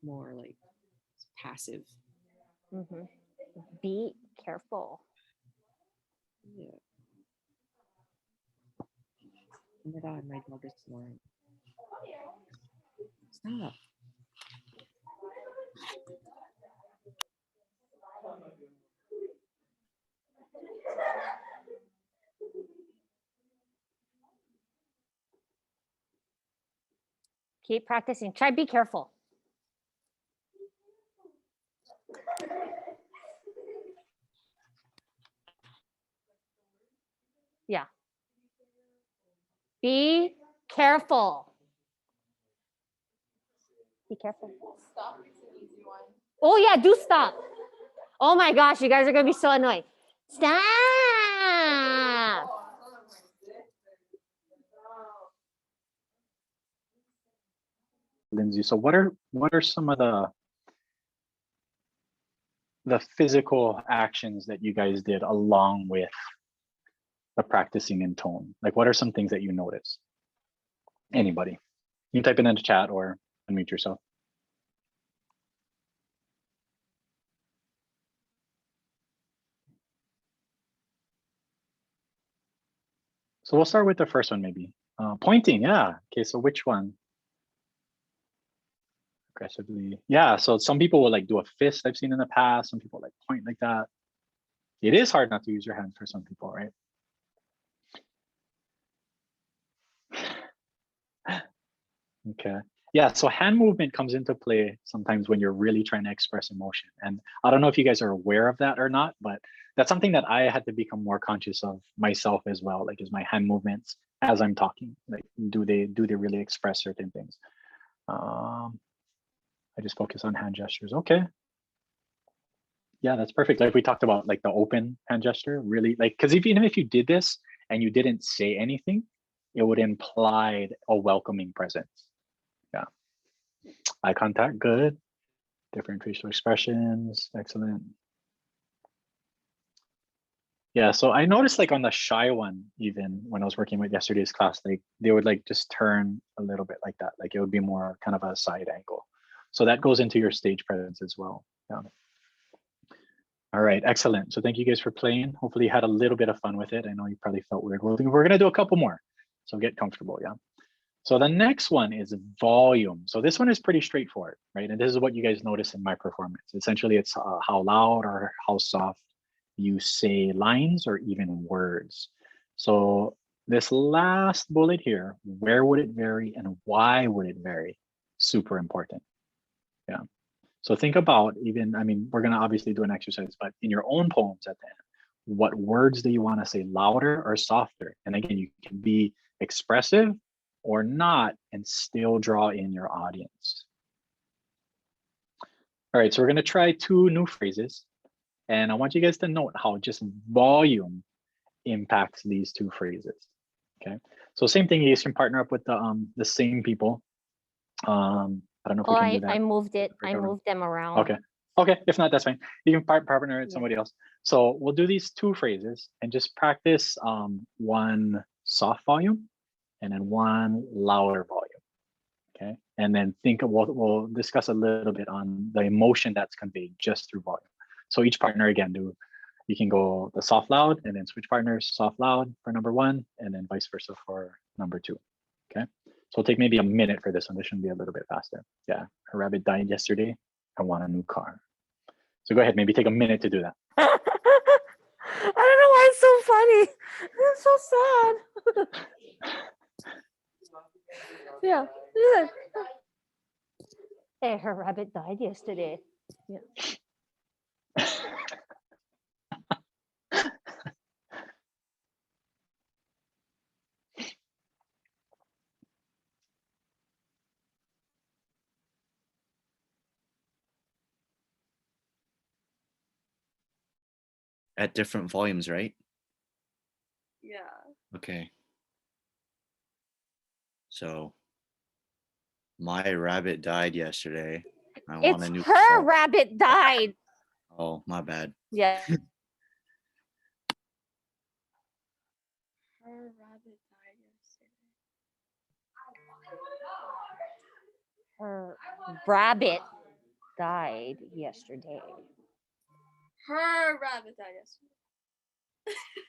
more like passive. Mhm. Be careful. Yeah. Oh my god, my dog is snoring. Stop. Keep practicing. Try be careful. Yeah. Be careful. Be careful. Oh yeah, do stop. Oh my gosh, you guys are gonna be so annoyed. Stop. Lindsay, so what are some of the physical actions that you guys did along with the practicing in tone? Like, what are some things that you notice? Anybody? You can type it into chat or unmute yourself. So we'll start with the first one, maybe. Pointing, yeah. Okay, so which one? Aggressively. Yeah, so some people will like do a fist I've seen in the past. Some people like point like that. It is hard not to use your hands for some people, right? Okay. Yeah, so hand movement comes into play sometimes when you're really trying to express emotion. And I don't know if you guys are aware of that or not, but that's something that I had to become more conscious of myself as well. Like, is my hand movements as I'm talking, like, do they really express certain things? I just focus on hand gestures. Okay. Yeah, that's perfect. Like we talked about, like the open hand gesture, really, like, because even if you did this and you didn't say anything, it would imply a welcoming presence. Yeah. Eye contact, good. Different facial expressions, excellent. Yeah, so I noticed like on the shy one, even when I was working with yesterday's class, like they would like just turn a little bit like that. Like it would be more kind of a side angle. So that goes into your stage presence as well. Yeah. All right, excellent. So thank you guys for playing. Hopefully you had a little bit of fun with it. I know you probably felt weird. We're gonna do a couple more. So get comfortable, yeah. So the next one is volume. So this one is pretty straightforward, right? And this is what you guys notice in my performance. Essentially, it's how loud or how soft you say lines or even words. So this last bullet here, where would it vary and why would it vary? Super important. Yeah. So think about even, I mean, we're gonna obviously do an exercise, but in your own poems at the end, what words do you wanna say louder or softer? And again, you can be expressive or not and still draw in your audience. All right, so we're gonna try 2 new phrases. And I want you guys to note how just volume impacts these two phrases. Okay, so same thing. You guys can partner up with the same people. I don't know if Oh, we can do that. I moved it. separate I government. moved them around. Okay. Okay. If not, that's fine. You can partner with Yeah. somebody else. So we'll do these two phrases and just practice one soft volume and then one louder volume. Okay. And then we'll discuss a little bit on the emotion that's conveyed just through volume. So each partner again, you can go the soft loud and then switch partners, soft loud for number one, and then vice versa for number two. Okay. So it'll take maybe a minute for this one. This should be a little bit faster. Yeah. Her rabbit died yesterday. I want a new car. So go ahead, maybe take a minute to do that. I don't know why it's so funny. It's so sad. Yeah. Yeah. Hey, her rabbit died yesterday. Yeah. At different volumes, right? Yeah. Okay. So my rabbit died yesterday. I want It's a new her car. rabbit died. Oh, my bad. Yeah. Her rabbit died yesterday. Her rabbit died yesterday. Her rabbit died yesterday.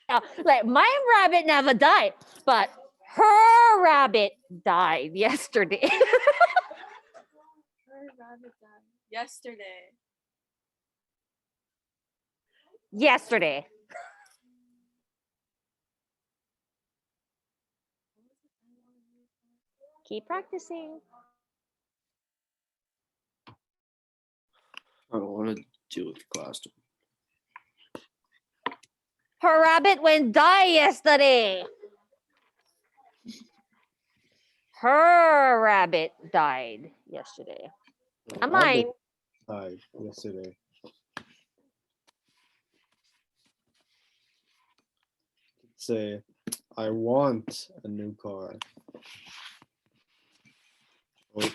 Now, like my rabbit never died, but her rabbit died yesterday. Her rabbit died yesterday. Yesterday. Keep practicing. I don't want to deal with class. Her rabbit went die yesterday. Her rabbit died yesterday. Not mine. Died yesterday. Say, I want a new car. Oh,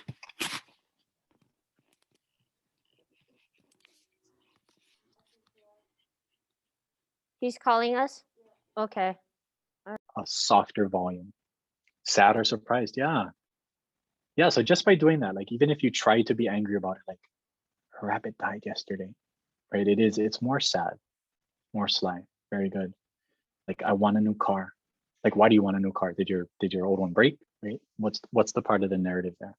He's calling us. Okay. A softer volume. Sad or surprised. Yeah. Yeah. So just by doing that, like even if you try to be angry about it, like her rabbit died yesterday, right? It's more sad, more sly. Very good. Like I want a new car. Like why do you want a new car? Did your old one break? Right? What's the part of the narrative there?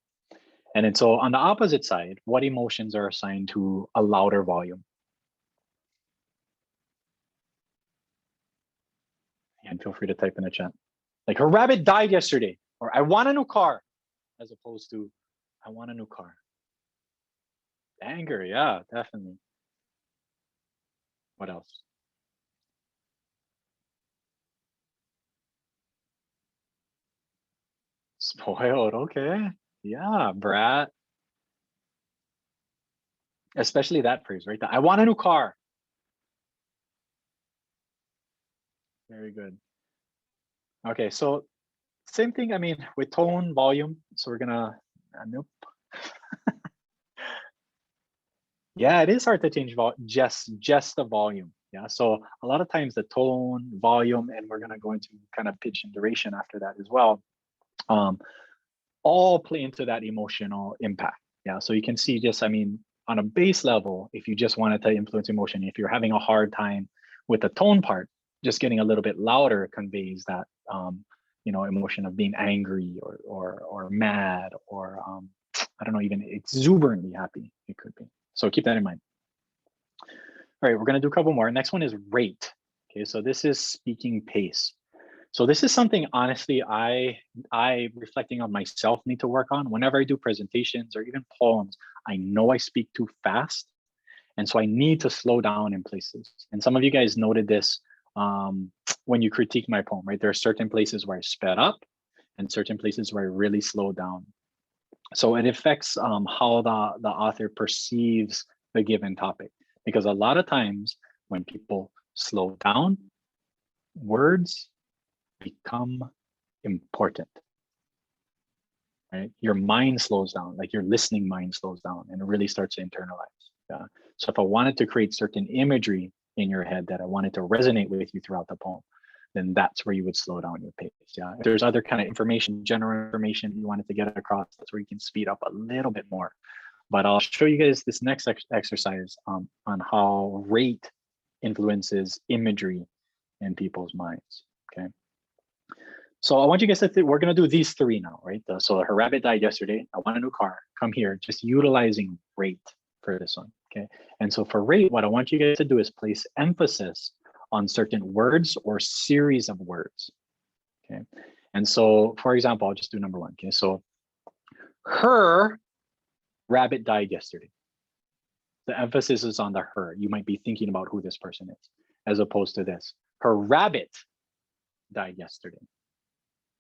And then so on the opposite side, what emotions are assigned to a louder volume? And feel free to type in the chat. Like her rabbit died yesterday, or I want a new car, as opposed to I want a new car. Anger, yeah, definitely. What else? Spoiled, okay. Yeah, brat. Especially that phrase, right? I want a new car. Very good. Okay, so same thing, I mean, with tone, volume. So we're gonna, nope. Yeah, it is hard to change just the volume. Yeah, so a lot of times the tone, volume, and we're gonna go into kind of pitch and duration after that as well. All play into that emotional impact. Yeah, so you can see just, I mean, on a base level, if you just wanted to influence emotion, if you're having a hard time with the tone part, just getting a little bit louder conveys that emotion of being angry or mad or I don't know, even exuberantly happy. It could be. So keep that in mind. All right, we're gonna do a couple more. Next one is rate. Okay, so this is speaking pace. So this is something, honestly, I reflecting on myself need to work on. Whenever I do presentations or even poems, I know I speak too fast. And so I need to slow down in places. And some of you guys noted this when you critique my poem, right? There are certain places where I sped up and certain places where I really slowed down. So it affects how the author perceives the given topic. Because a lot of times when people slow down, words become important. Right? Your mind slows down, like your listening mind slows down and it really starts to internalize. Yeah. So if I wanted to create certain imagery in your head that I wanted to resonate with you throughout the poem, then that's where you would slow down your pace. Yeah. If there's other kind of information, general information you wanted to get across, that's where you can speed up a little bit more. But I'll show you guys this next exercise on how rate influences imagery in people's minds. Okay. So I want you guys to think, we're going to do these three now, right? So her rabbit died yesterday. I want a new car. Come here, just utilizing rate for this one. Okay. And so for rate, what I want you guys to do is place emphasis on certain words or series of words. Okay. And so, for example, I'll just do number one. Okay. So her rabbit died yesterday. The emphasis is on the her. You might be thinking about who this person is, as opposed to this. Her rabbit died yesterday.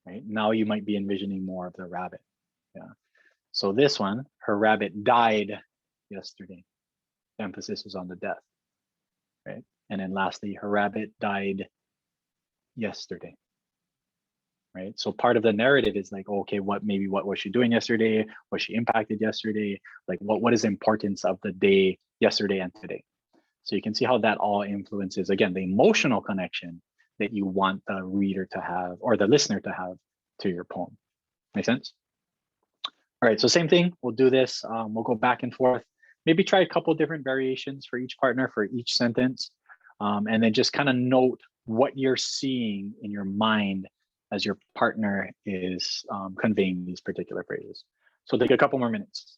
Right now, you might be envisioning more of the rabbit. Yeah. So this one, her rabbit died yesterday. The emphasis is on the death. Right. And then lastly, her rabbit died yesterday. Right. So part of the narrative is like, okay, what was she doing yesterday? Was she impacted yesterday? Like what is the importance of the day yesterday and today? So you can see how that all influences, again, the emotional connection that you want the reader to have or the listener to have to your poem. Make sense? All right, so same thing, we'll do this. We'll go back and forth. Maybe try a couple different variations for each partner, for each sentence. And then just kind of note what you're seeing in your mind as your partner is conveying these particular phrases. So take a couple more minutes.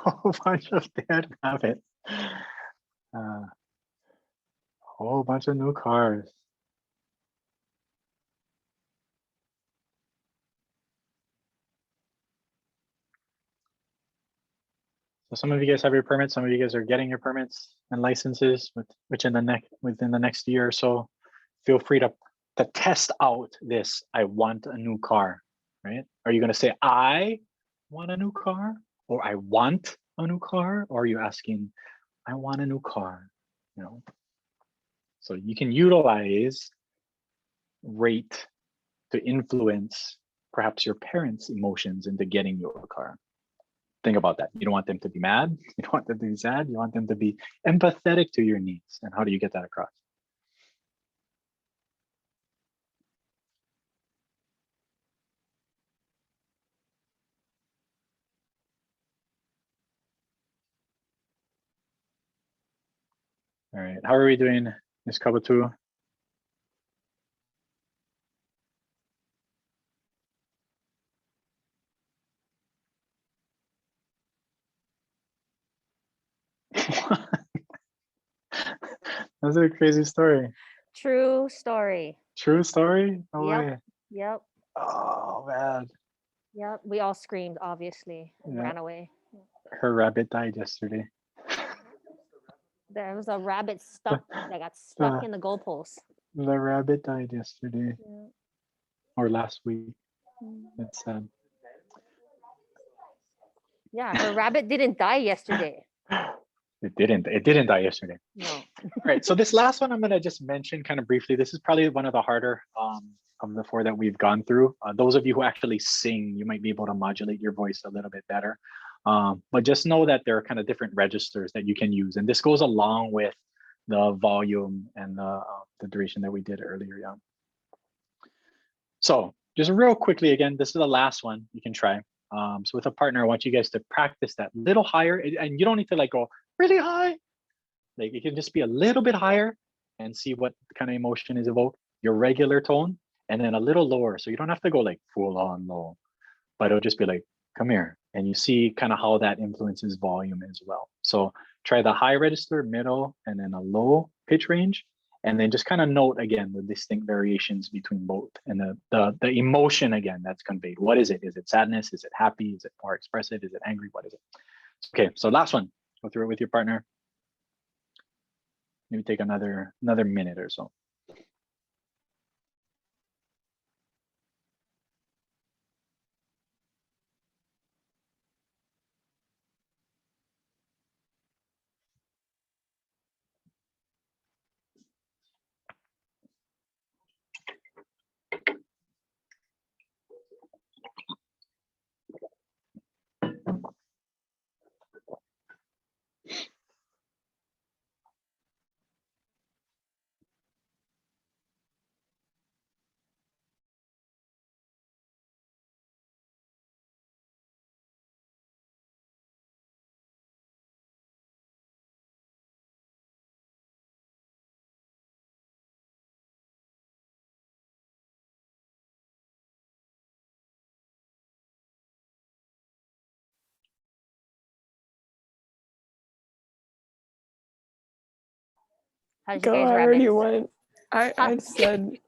A whole bunch of dead rabbits. A whole bunch of new cars. So some of you guys have your permits, some of you guys are getting your permits and licenses, within the next year or so. Feel free to test out this, I want a new car, right? Are you gonna say, I want a new car? Or I want a new car? Or are you asking, I want a new car, you know? So you can utilize rate to influence perhaps your parents' emotions into getting you a car. Think about that. You don't want them to be mad. You don't want them to be sad. You want them to be empathetic to your needs. And how do you get that across? All right. How are we doing, Ms. Kabatu? That's a crazy story. True story. True story? No Yep. way. Yep. Oh man. Yep. We all screamed, obviously, and Yeah. ran away. Her rabbit died yesterday. There was a rabbit stuck that got stuck in the goalpost. The rabbit died yesterday Yeah. or last week. Mm. It's sad. Yeah, her rabbit didn't die yesterday. It didn't die yesterday. No. All right, so this last one I'm going to just mention kind of briefly. This is probably one of the harder of the 4 that we've gone through. Those of you who actually sing, you might be able to modulate your voice a little bit better. But just know that there are kind of different registers that you can use. And this goes along with the volume and the duration that we did earlier. Yeah. So just real quickly, again, this is the last one you can try. So with a partner, I want you guys to practice that little higher, and you don't need to like go really high. Like it can just be a little bit higher and see what kind of emotion is evoked, your regular tone, and then a little lower. So you don't have to go like full on low, but it'll just be like, come here. And you see kind of how that influences volume as well. So try the high register, middle, and then a low pitch range. And then just kind of note again the distinct variations between both and the emotion again that's conveyed. What is it? Is it sadness? Is it happy? Is it more expressive? Is it angry? What is it? Okay, so last one. Go through it with your partner. Maybe take another minute or so. How's Go, your guys' I already rabbits? went.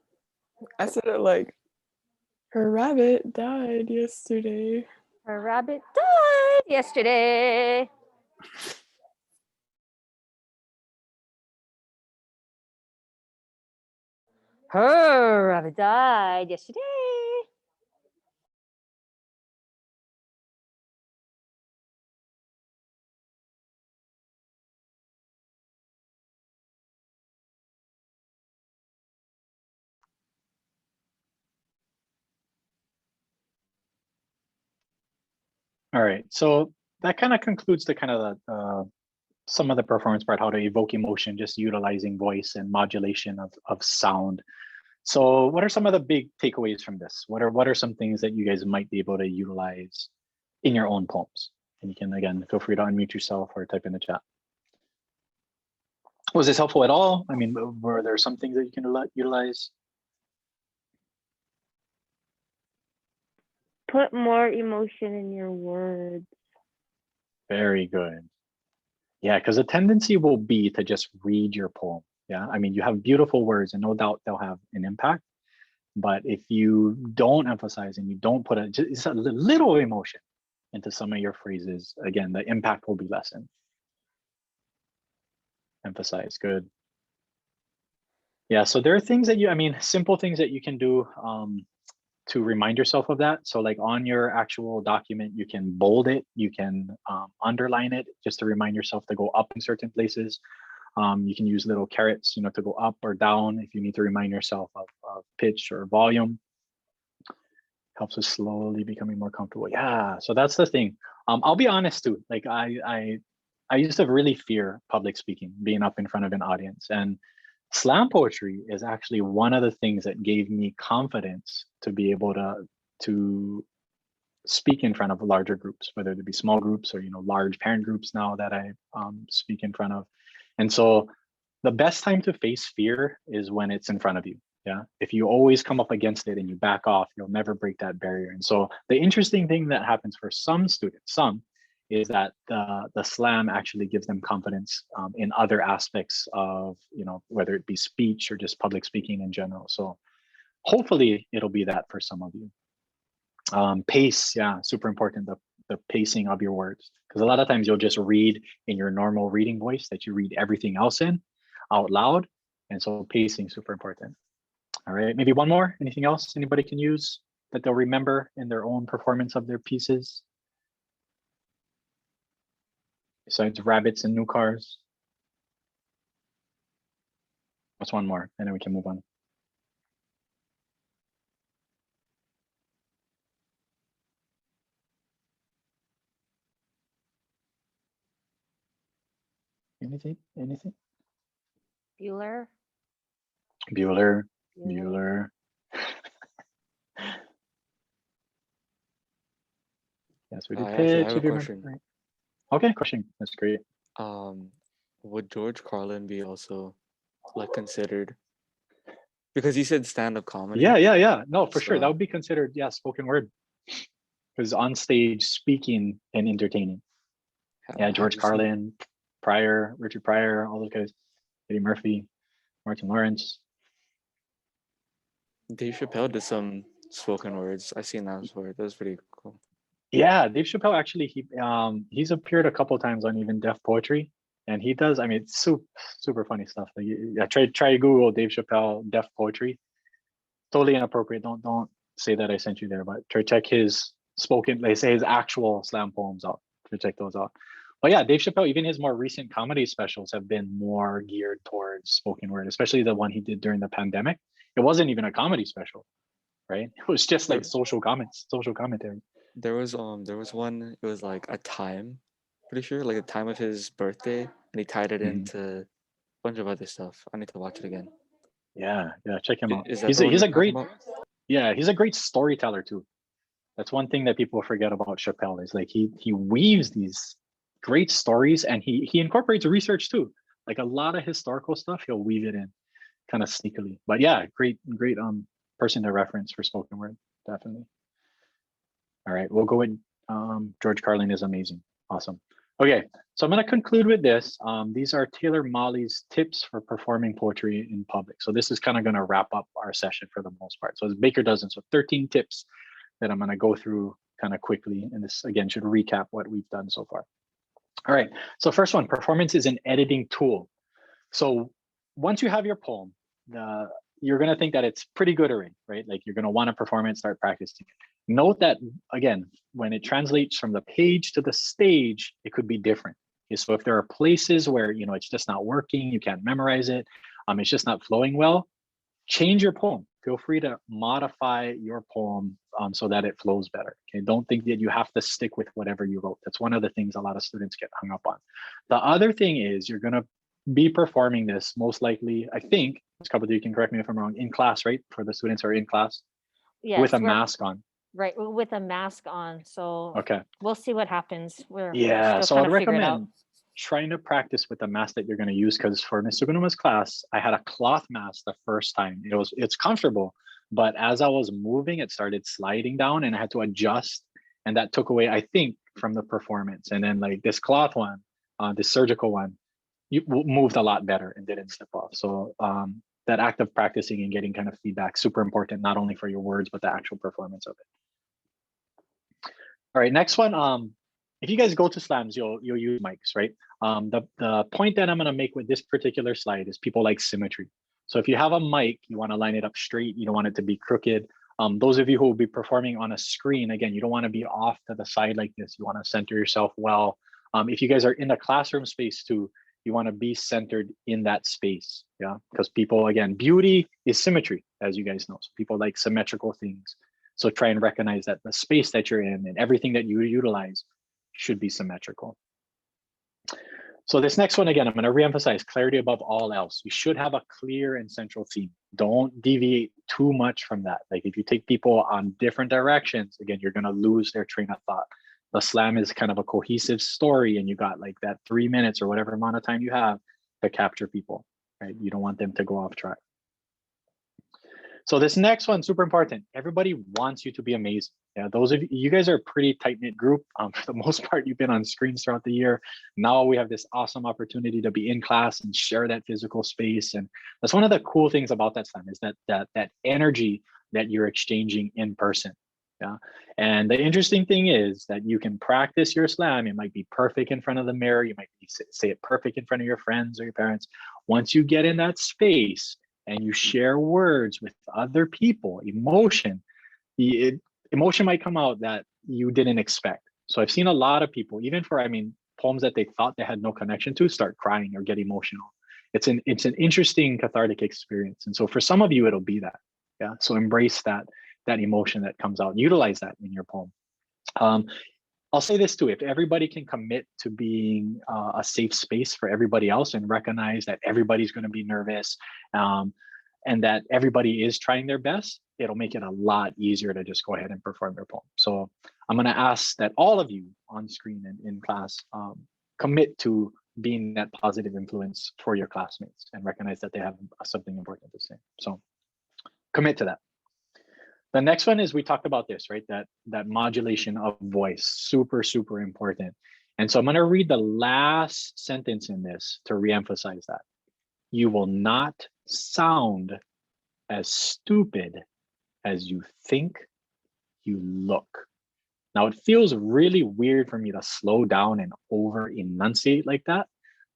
I said it like her rabbit died yesterday. Her rabbit died yesterday. Her rabbit died yesterday. All right, so that kind of concludes the kind of some of the performance part, how to evoke emotion, just utilizing voice and modulation of sound. So what are some of the big takeaways from this? What are some things that you guys might be able to utilize in your own poems? And you can, again, feel free to unmute yourself or type in the chat. Was this helpful at all? I mean, were there some things that you can utilize? Put more emotion in your words. Very good. Yeah, because the tendency will be to just read your poem. Yeah, I mean, you have beautiful words and no doubt they'll have an impact. But if you don't emphasize and you don't put just a little emotion into some of your phrases, again, the impact will be lessened. Emphasize, good. Yeah, so there are things that simple things that you can do to remind yourself of that. So like on your actual document, you can bold it, you can underline it just to remind yourself to go up in certain places. You can use little carrots, to go up or down if you need to remind yourself of pitch or volume. Helps us slowly becoming more comfortable. Yeah, so that's the thing. I'll be honest too. Like I used to really fear public speaking, being up in front of an audience, and slam poetry is actually one of the things that gave me confidence to be able to speak in front of larger groups, whether it be small groups or large parent groups now that I speak in front of. And so the best time to face fear is when it's in front of you. Yeah, if you always come up against it and you back off, you'll never break that barrier. And so the interesting thing that happens for some students, is that the slam actually gives them confidence in other aspects of, whether it be speech or just public speaking in general. So hopefully it'll be that for some of you. Pace, yeah, super important, the pacing of your words. Because a lot of times you'll just read in your normal reading voice that you read everything else in out loud. And so pacing, super important. All right, maybe one more, anything else anybody can use that they'll remember in their own performance of their pieces? besides rabbits and new cars? What's one more? And then we can move on. Anything? Anything? Bueller. Bueller. Bueller. Bueller. Yes, we did I actually pitch. have if a you question. remember. Okay, question. That's great. Would George Carlin be also like considered? Because you said stand-up comedy. Yeah. No, for sure. That So- would be considered, yeah, spoken word. Because on stage, speaking and entertaining. Yeah, Have George you seen- Carlin, Pryor, Richard Pryor, all those guys. Eddie Murphy, Martin Lawrence. Dave Chappelle did some spoken words. I seen that before. That was pretty cool. Yeah, Dave Chappelle actually he's appeared a couple times on even Deaf Poetry, and he does. I mean, it's super funny stuff. Like, yeah, try Google Dave Chappelle Deaf Poetry. Totally inappropriate. Don't say that I sent you there, but try check his spoken. They say his actual slam poems out. Try check those out. But yeah, Dave Chappelle, even his more recent comedy specials have been more geared towards spoken word, especially the one he did during the pandemic. It wasn't even a comedy special, right? It was just like social commentary. There was one. It was like a time, pretty sure, like the time of his birthday, and he tied it Mhm. into a bunch of other stuff. I need to watch it again. Yeah, check him out. Is that He's the one a you're talking great about? Yeah, he's a great storyteller too. That's one thing that people forget about Chappelle is like he weaves these great stories and he incorporates research too. Like a lot of historical stuff, he'll weave it in kind of sneakily. But yeah, great person to reference for spoken word, definitely. All right, we'll go with George Carlin is amazing. Awesome. Okay, so I'm going to conclude with this. These are Taylor Molly's tips for performing poetry in public. So this is kind of going to wrap up our session for the most part. So as Baker does, so 13 tips that I'm going to go through kind of quickly. And this, again, should recap what we've done so far. All right, so first one, performance is an editing tool. So once you have your poem, you're going to think that it's pretty good already, right? Like you're going to want to perform it, start practicing. Note that, again, when it translates from the page to the stage, it could be different. Okay, so if there are places where, it's just not working, you can't memorize it, it's just not flowing well, change your poem. Feel free to modify your poem so that it flows better. Okay, don't think that you have to stick with whatever you wrote. That's one of the things a lot of students get hung up on. The other thing is you're going to be performing this most likely, I think, a couple of you can correct me if I'm wrong, in class, right? For the students who are in class, Yes, with a we're- mask on. Right, with a mask on. So Okay. we'll see what happens. We're Yeah, still so trying I'd to figure it out. recommend trying to practice with the mask that you're going to use, because for Mr. Gunuma's class, I had a cloth mask the first time. It's comfortable, but as I was moving, it started sliding down and I had to adjust, and that took away, I think, from the performance. And then like this cloth one, this surgical one, you moved a lot better and didn't slip off. So that act of practicing and getting kind of feedback, super important, not only for your words, but the actual performance of it. All right, next one. If you guys go to slams, you'll use mics, right? The point that I'm gonna make with this particular slide is people like symmetry. So if you have a mic, you wanna line it up straight, you don't want it to be crooked. Those of you who will be performing on a screen, again, you don't wanna be off to the side like this. You wanna center yourself well. If you guys are in the classroom space too, you wanna be centered in that space, yeah? Because people, again, beauty is symmetry, as you guys know. So people like symmetrical things. So try and recognize that the space that you're in and everything that you utilize should be symmetrical. So this next one, again, I'm going to reemphasize clarity above all else. You should have a clear and central theme. Don't deviate too much from that. Like if you take people on different directions, again, you're going to lose their train of thought. The slam is kind of a cohesive story, and you got like that 3 minutes or whatever amount of time you have to capture people, right? You don't want them to go off track. So this next one, super important. Everybody wants you to be amazing. Yeah, those of you guys are a pretty tight-knit group. For the most part, you've been on screens throughout the year. Now we have this awesome opportunity to be in class and share that physical space. And that's one of the cool things about that slam is that energy that you're exchanging in person. Yeah. And the interesting thing is that you can practice your slam. It might be perfect in front of the mirror. You might say it perfect in front of your friends or your parents. Once you get in that space and you share words with other people, emotion might come out that you didn't expect. So I've seen a lot of people, even for, poems that they thought they had no connection to start crying or get emotional. It's an interesting cathartic experience. And so for some of you, it'll be that. Yeah. So embrace that emotion that comes out. Utilize that in your poem. I'll say this too, if everybody can commit to being a safe space for everybody else and recognize that everybody's going to be nervous and that everybody is trying their best, it'll make it a lot easier to just go ahead and perform your poem. So I'm going to ask that all of you on screen and in class commit to being that positive influence for your classmates and recognize that they have something important to say. So commit to that. The next one is, we talked about this, right? That modulation of voice, super, super important. And so I'm going to read the last sentence in this to reemphasize that. You will not sound as stupid as you think you look. Now, it feels really weird for me to slow down and over enunciate like that,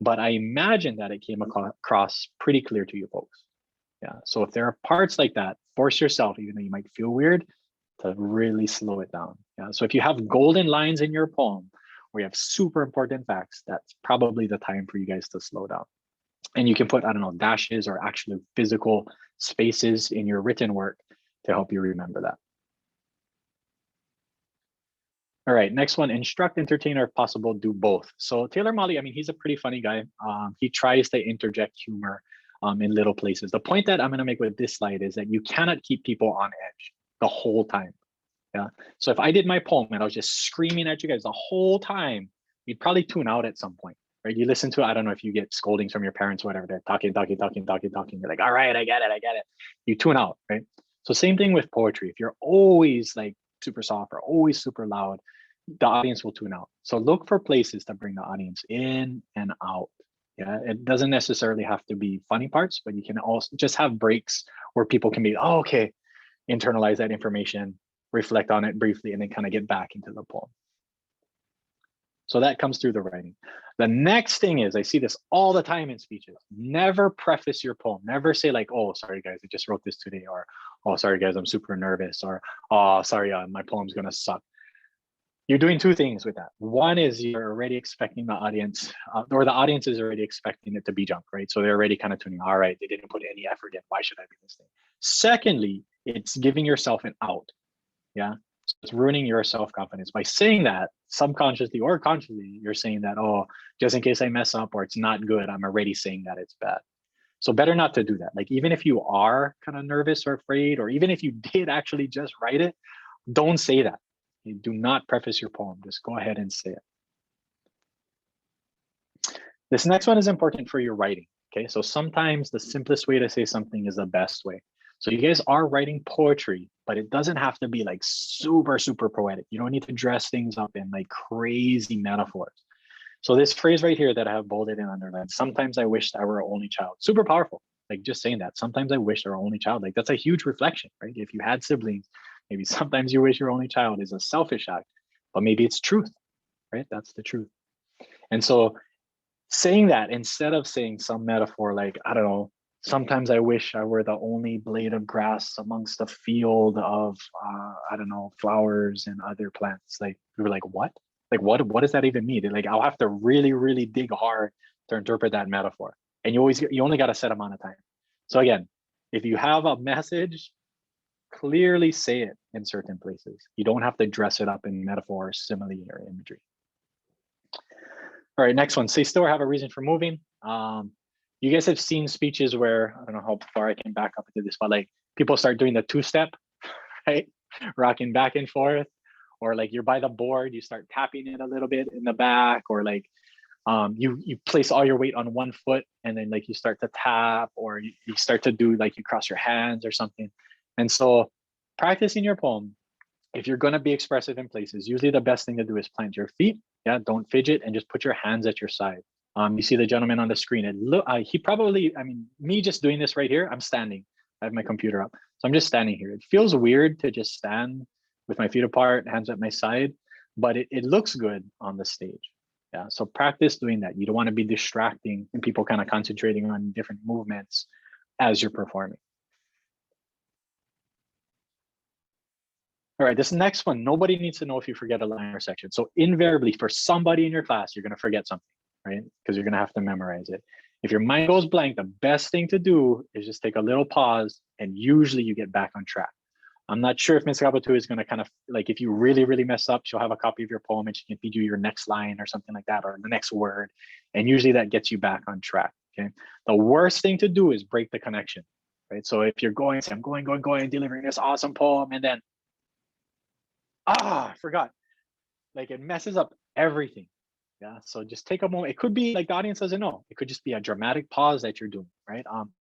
but I imagine that it came across pretty clear to you folks. Yeah, so if there are parts like that, force yourself, even though you might feel weird, to really slow it down. Yeah, so if you have golden lines in your poem where you have super important facts, that's probably the time for you guys to slow down. And you can put, I don't know, dashes or actually physical spaces in your written work to help you remember that. All right, next one, instruct, entertain, or if possible, do both. So Taylor Mali, I mean, he's a pretty funny guy. He tries to interject humor in little places. The point that I'm going to make with this slide is that you cannot keep people on edge the whole time. Yeah. So if I did my poem and I was just screaming at you guys the whole time, you'd probably tune out at some point, right? You listen to it. I don't know if you get scoldings from your parents or whatever. They're talking. You're like, all right, I get it. You tune out, right? So same thing with poetry. If you're always like super soft or always super loud, the audience will tune out. So look for places to bring the audience in and out. Yeah, it doesn't necessarily have to be funny parts, but you can also just have breaks where people can be, oh, okay, internalize that information, reflect on it briefly, and then kind of get back into the poem. So that comes through the writing. The next thing is, I see this all the time in speeches. Never preface your poem. Never say like, oh, sorry guys, I just wrote this today, or oh, sorry guys, I'm super nervous, or oh, sorry, my poem's gonna suck. You're doing two things with that. One is you're already expecting the audience, or the audience is already expecting it to be junk, right? So they're already kind of tuning, all right, they didn't put any effort in, why should I be listening? Secondly, it's giving yourself an out, yeah? So it's ruining your self-confidence. By saying that, subconsciously or consciously, you're saying that, oh, just in case I mess up or it's not good, I'm already saying that it's bad. So better not to do that. Like, even if you are kind of nervous or afraid, or even if you did actually just write it, don't say that. You do not preface your poem, just go ahead and say it. This next one is important for your writing, okay? So sometimes the simplest way to say something is the best way. So you guys are writing poetry, but it doesn't have to be like super, super poetic. You don't need to dress things up in like crazy metaphors. So this phrase right here that I have bolded and underlined, sometimes I wished I were an only child, super powerful. Like just saying that, sometimes I wish I were an only child, like that's a huge reflection, right? If you had siblings, maybe sometimes you wish your only child is a selfish act, but maybe it's truth, right? That's the truth. And so saying that instead of saying some metaphor like, I don't know, sometimes I wish I were the only blade of grass amongst a field of, I don't know, flowers and other plants. Like, we were like, what? Like, what does that even mean? Like, I'll have to really, really dig hard to interpret that metaphor. And you only got a set amount of time. So again, if you have a message, clearly say it in certain places. You don't have to dress it up in metaphor, simile, or imagery. All right, next one. Say still or have a reason for moving. You guys have seen speeches where, I don't know how far I can back up into this, but like people start doing the two-step, right? Rocking back and forth, or like you're by the board, you start tapping it a little bit in the back, or like you place all your weight on one foot and then like you start to tap, or you start to do like you cross your hands or something. And so practicing your poem, if you're going to be expressive in places, usually the best thing to do is plant your feet. Yeah, don't fidget and just put your hands at your side. You see the gentleman on the screen. He probably, I mean, me just doing this right here, I'm standing. I have my computer up. So I'm just standing here. It feels weird to just stand with my feet apart, hands at my side, but it looks good on the stage. Yeah, so practice doing that. You don't want to be distracting and people kind of concentrating on different movements as you're performing. All right, this next one, nobody needs to know if you forget a line or section. So invariably for somebody in your class, you're gonna forget something, right? Because you're gonna have to memorize it. If your mind goes blank, the best thing to do is just take a little pause and usually you get back on track. I'm not sure if Ms. Gabatu is gonna kind of, like if you really, really mess up, she'll have a copy of your poem and she can feed you your next line or something like that, or the next word. And usually that gets you back on track, okay? The worst thing to do is break the connection, right? So if you're going, say, I'm going, delivering this awesome poem, and then, I forgot. Like it messes up everything. Yeah. So just take a moment. It could be like the audience doesn't know. It could just be a dramatic pause that you're doing, right?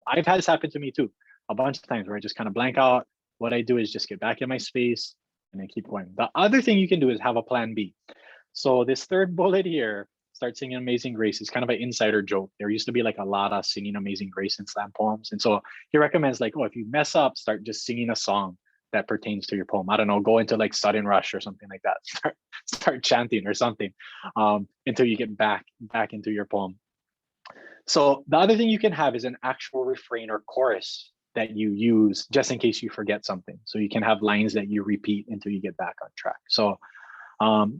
I've had this happen to me too, a bunch of times where I just kind of blank out. What I do is just get back in my space and then keep going. The other thing you can do is have a plan B. So this third bullet here, start singing Amazing Grace, is kind of an insider joke. There used to be like a lot of singing Amazing Grace in slam poems. And so he recommends like, oh, if you mess up, start just singing a song that pertains to your poem. I don't know, go into like Sudden Rush or something like that. Start chanting or something until you get back into your poem. So the other thing you can have is an actual refrain or chorus that you use just in case you forget something. So you can have lines that you repeat until you get back on track. So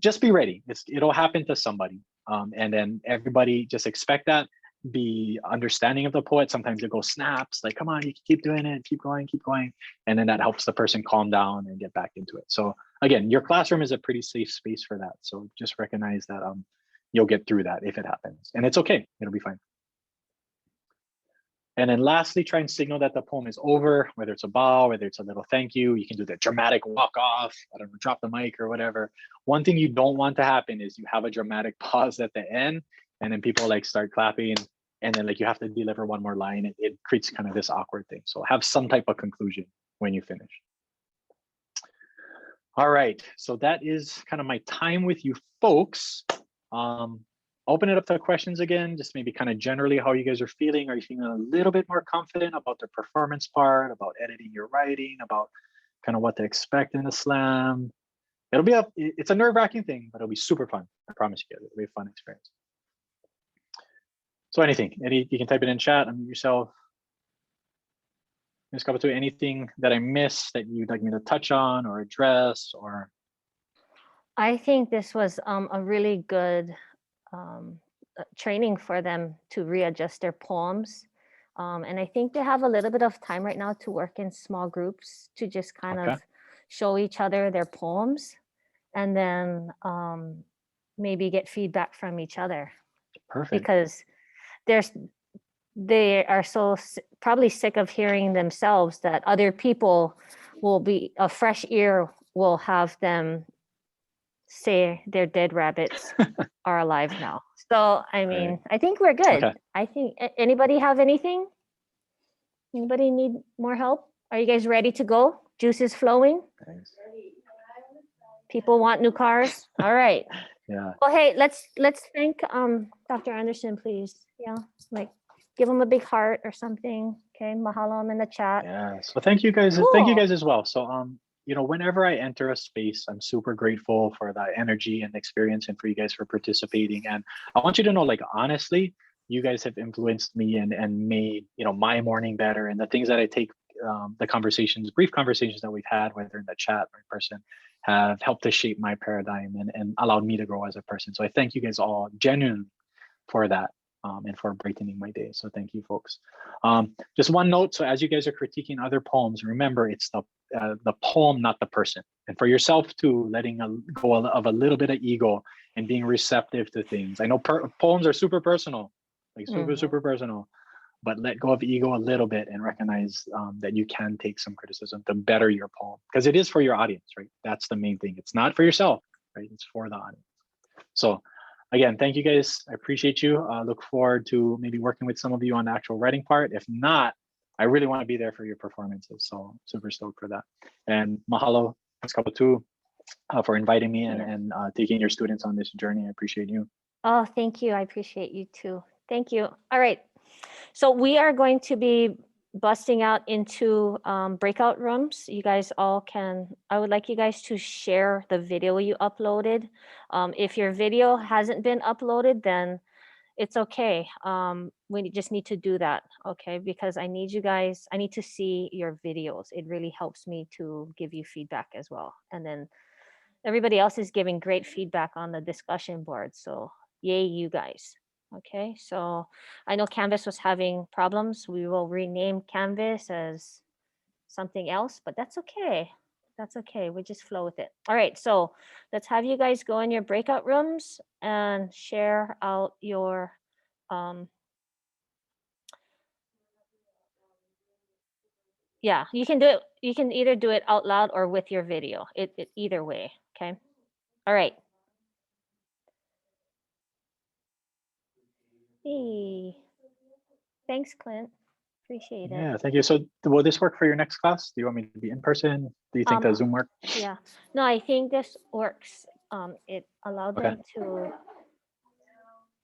just be ready. It'll happen to somebody. And then everybody just expect that. Be understanding of the poet. Sometimes it goes snaps, like, come on, you can keep doing it, keep going. And then that helps the person calm down and get back into it. So again, your classroom is a pretty safe space for that. So just recognize that you'll get through that if it happens. And it's okay, it'll be fine. And then lastly, try and signal that the poem is over, whether it's a bow, whether it's a little thank you. You can do the dramatic walk off, I don't know, drop the mic or whatever. One thing you don't want to happen is you have a dramatic pause at the end and then people like start clapping and then like you have to deliver one more line. It creates kind of this awkward thing. So have some type of conclusion when you finish. All right, so that is kind of my time with you folks. Open it up to questions again, just maybe kind of generally how you guys are feeling. Are you feeling a little bit more confident about the performance part, about editing your writing, about kind of what to expect in the slam? It's a nerve-wracking thing, but it'll be super fun. I promise you guys, it'll be a fun experience. So anything, you can type it in chat, unmute yourself. Ms. Gabatu, anything that I missed that you'd like me to touch on or address or? I think this was a really good training for them to readjust their poems. And I think they have a little bit of time right now to work in small groups to just kind of show each other their poems and then maybe get feedback from each other. Perfect. Because they are so probably sick of hearing themselves that other people will be, a fresh ear will have them say their dead rabbits are alive now. So, I mean, Right. I think we're good. Okay. I think, anybody have anything? Anybody need more help? Are you guys ready to go? Juice is flowing? Thanks. People want new cars? All right. Yeah. Well, hey, let's thank Dr. Anderson, please. Yeah, like give him a big heart or something. Okay, mahalo him in the chat. Yeah. So thank you guys. Thank you Cool. guys as well. So you know, whenever I enter a space, I'm super grateful for the energy and experience and for you guys for participating. And I want you to know, like, honestly, you guys have influenced me and made, you know, my morning better. And the things that I take, the conversations, brief conversations that we've had, whether in the chat or in person, have helped to shape my paradigm and allowed me to grow as a person. So I thank you guys all genuinely for that. And for brightening my day. So thank you, folks. Just one note. So as you guys are critiquing other poems, remember it's the poem, not the person. And for yourself too, letting go of a little bit of ego and being receptive to things. I know poems are super personal, like super personal, but let go of ego a little bit and recognize that you can take some criticism to better your poem, because it is for your audience, right? That's the main thing. It's not for yourself, right? It's for the audience. So again, thank you guys. I appreciate you. Look forward to maybe working with some of you on the actual writing part. If not, I really want to be there for your performances. So super stoked for that. And mahalo, Ms. Gabatu, for inviting me and taking your students on this journey. I appreciate you. Oh, thank you. I appreciate you too. Thank you. All right. So we are going to be busting out into breakout rooms. You guys all can, I would like you guys to share the video you uploaded. If your video hasn't been uploaded, then it's okay. we just need to do that, okay? Because I need you guys, I need to see your videos. It really helps me to give you feedback as well. And then everybody else is giving great feedback on the discussion board. So yay, you guys. Okay, so I know Canvas was having problems. We will rename Canvas as something else, but that's okay. That's okay. We just flow with it. All right, so let's have you guys go in your breakout rooms and share out your yeah, you can do it. You can either do it out loud or with your video. It either way. Okay. All right. Hey, thanks, Clint. Appreciate it. Yeah, thank you. So will this work for your next class? Do you want me to be in person? Do you think that Zoom work? Yeah. No, I think this works. It allowed Okay. them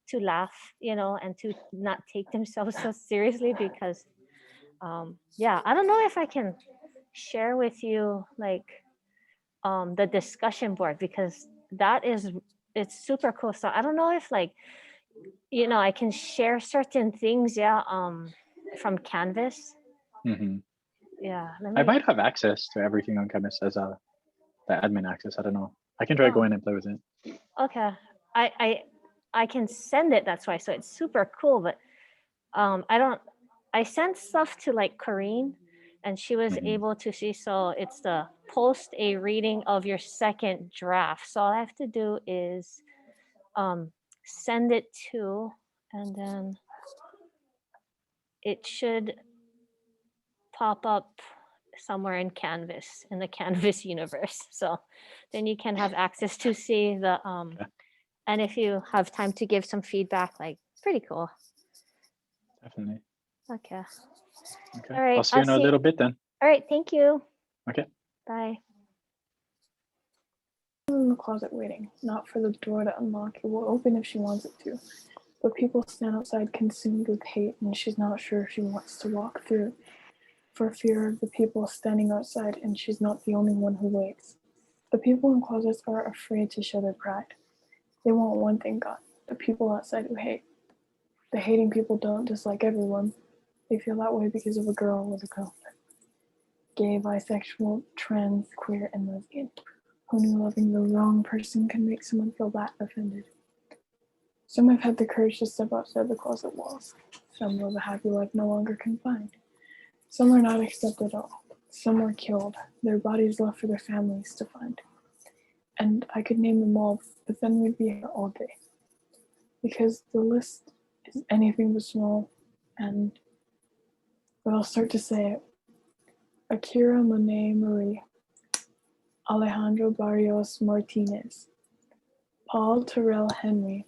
to laugh, you know, and to not take themselves so seriously because yeah, I don't know if I can share with you like the discussion board because that is it's super cool. So I don't know if like you know I can share certain things, yeah, from Canvas. Hmm. Yeah, let I me. might have access to everything on Canvas as the admin access. I don't know. I can try Oh. go in and play with it. Okay, I can send it. That's why. So it's super cool, but I don't. I sent stuff to like Corrine, and she was Mhm. able to see. So it's the post a reading of your second draft. So all I have to do is send it to, and then it should pop up somewhere in Canvas, in the Canvas universe. So then you can have access to see the Okay. and if you have time to give some feedback, like pretty cool. Definitely. Okay. Okay. All right. I'll see you in a little bit then. All right. Thank you. Okay. Bye. In the closet waiting, not for the door to unlock. It will open if she wants it to. But people stand outside consumed with hate, and she's not sure if she wants to walk through for fear of the people standing outside, and she's not the only one who waits. The people in closets are afraid to show their pride. They want one thing gone, the people outside who hate. The hating people don't dislike everyone. They feel that way because of a girl with a girlfriend. Gay, bisexual, trans, queer, and lesbian. Who knew loving the wrong person can make someone feel that offended? Some have had the courage to step outside the closet walls. Some live a happy life no longer confined. Some are not accepted at all. Some were killed, their bodies left for their families to find. And I could name them all, but then we'd be here all day. Because the list is anything but small, but I'll start to say it. Akira Monet Marie, Alejandro Barrios Martinez, Paul Terrell Henry,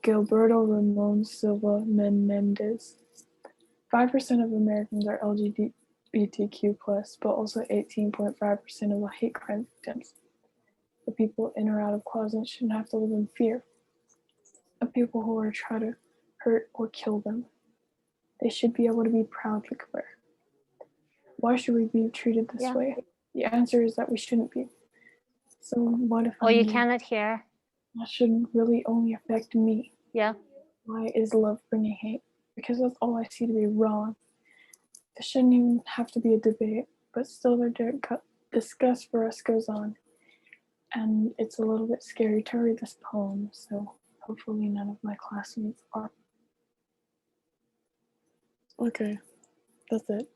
Gilberto Ramon Silva Menendez. 5% of Americans are LGBTQ+, but also 18.5% of the hate crime victims. The people in or out of closets shouldn't have to live in fear of people who are trying to hurt or kill them. They should be able to be proudly queer. Why should we be treated this way? The answer is that we shouldn't be. So what if You cannot hear? That shouldn't really only affect me. Yeah. Why is love bringing hate? Because that's all I see to be wrong. This shouldn't even have to be a debate, but still the discuss for us goes on. And it's a little bit scary to read this poem, so hopefully none of my classmates are. Okay, that's it.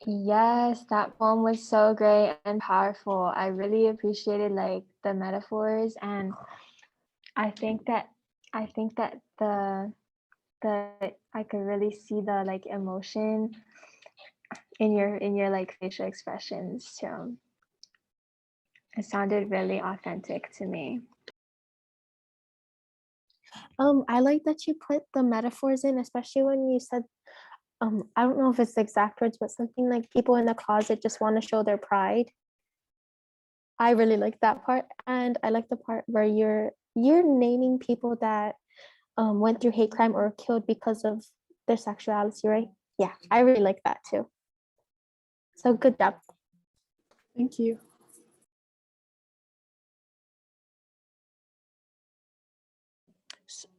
Yes, that poem was so great and powerful. I really appreciated like the metaphors, and I think that the I could really see the like emotion in your like facial expressions. So it sounded really authentic to me. I like that you put the metaphors in, especially when you said, I don't know if it's the exact words, but something like people in the closet just want to show their pride. I really like that part, and I like the part where you're naming people that went through hate crime or killed because of their sexuality, right? Yeah, I really like that too. So good job. Thank you.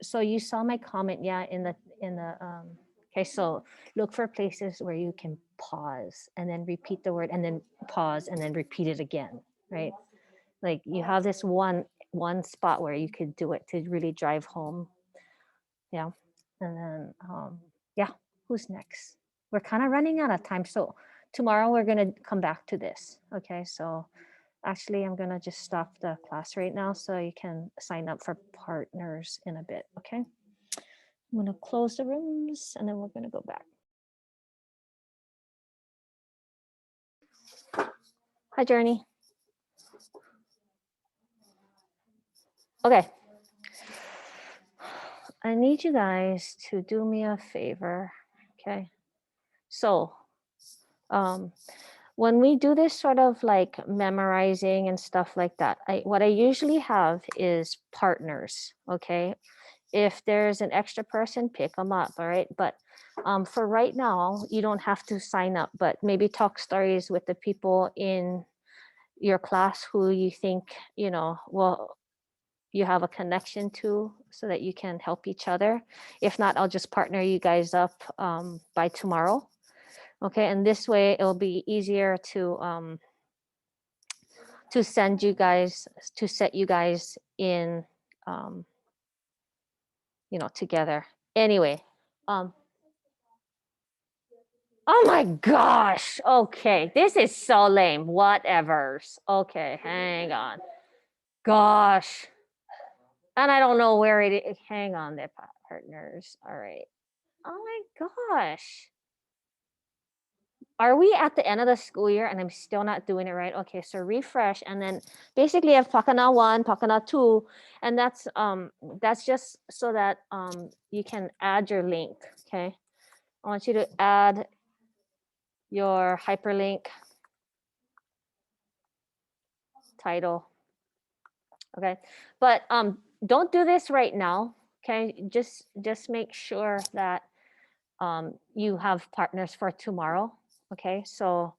so you saw my comment, yeah, in the okay, so look for places where you can pause and then repeat the word and then pause and then repeat it again, right? Like you have this one spot where you could do it to really drive home. Yeah. And then yeah, who's next? We're kind of running out of time. So tomorrow we're gonna come back to this. Okay, so actually I'm gonna just stop the class right now so you can sign up for partners in a bit. Okay. I'm gonna close the rooms and then we're gonna go back. Hi, Journey. Okay. I need you guys to do me a favor. Okay. So when we do this sort of like memorizing and stuff like that, what I usually have is partners. Okay. If there's an extra person, pick them up. All right. But for right now, you don't have to sign up, but maybe talk stories with the people in your class who you think, you know, well, you have a connection to so that you can help each other. If not, I'll just partner you guys up by tomorrow. Okay, and this way it'll be easier to send you guys, to set you guys in, you know, together. Anyway, oh my gosh. Okay, this is so lame. Whatevers. Okay, hang on. Gosh. And I don't know where it is. Hang on there, partners. All right. Oh my gosh. Are we at the end of the school year and I'm still not doing it right? Okay, so refresh and then basically I have Pakana 1, Pakana 2, and that's just so that you can add your link. Okay, I want you to add your hyperlink title. Okay, but don't do this right now. Okay, just make sure that you have partners for tomorrow. Okay, so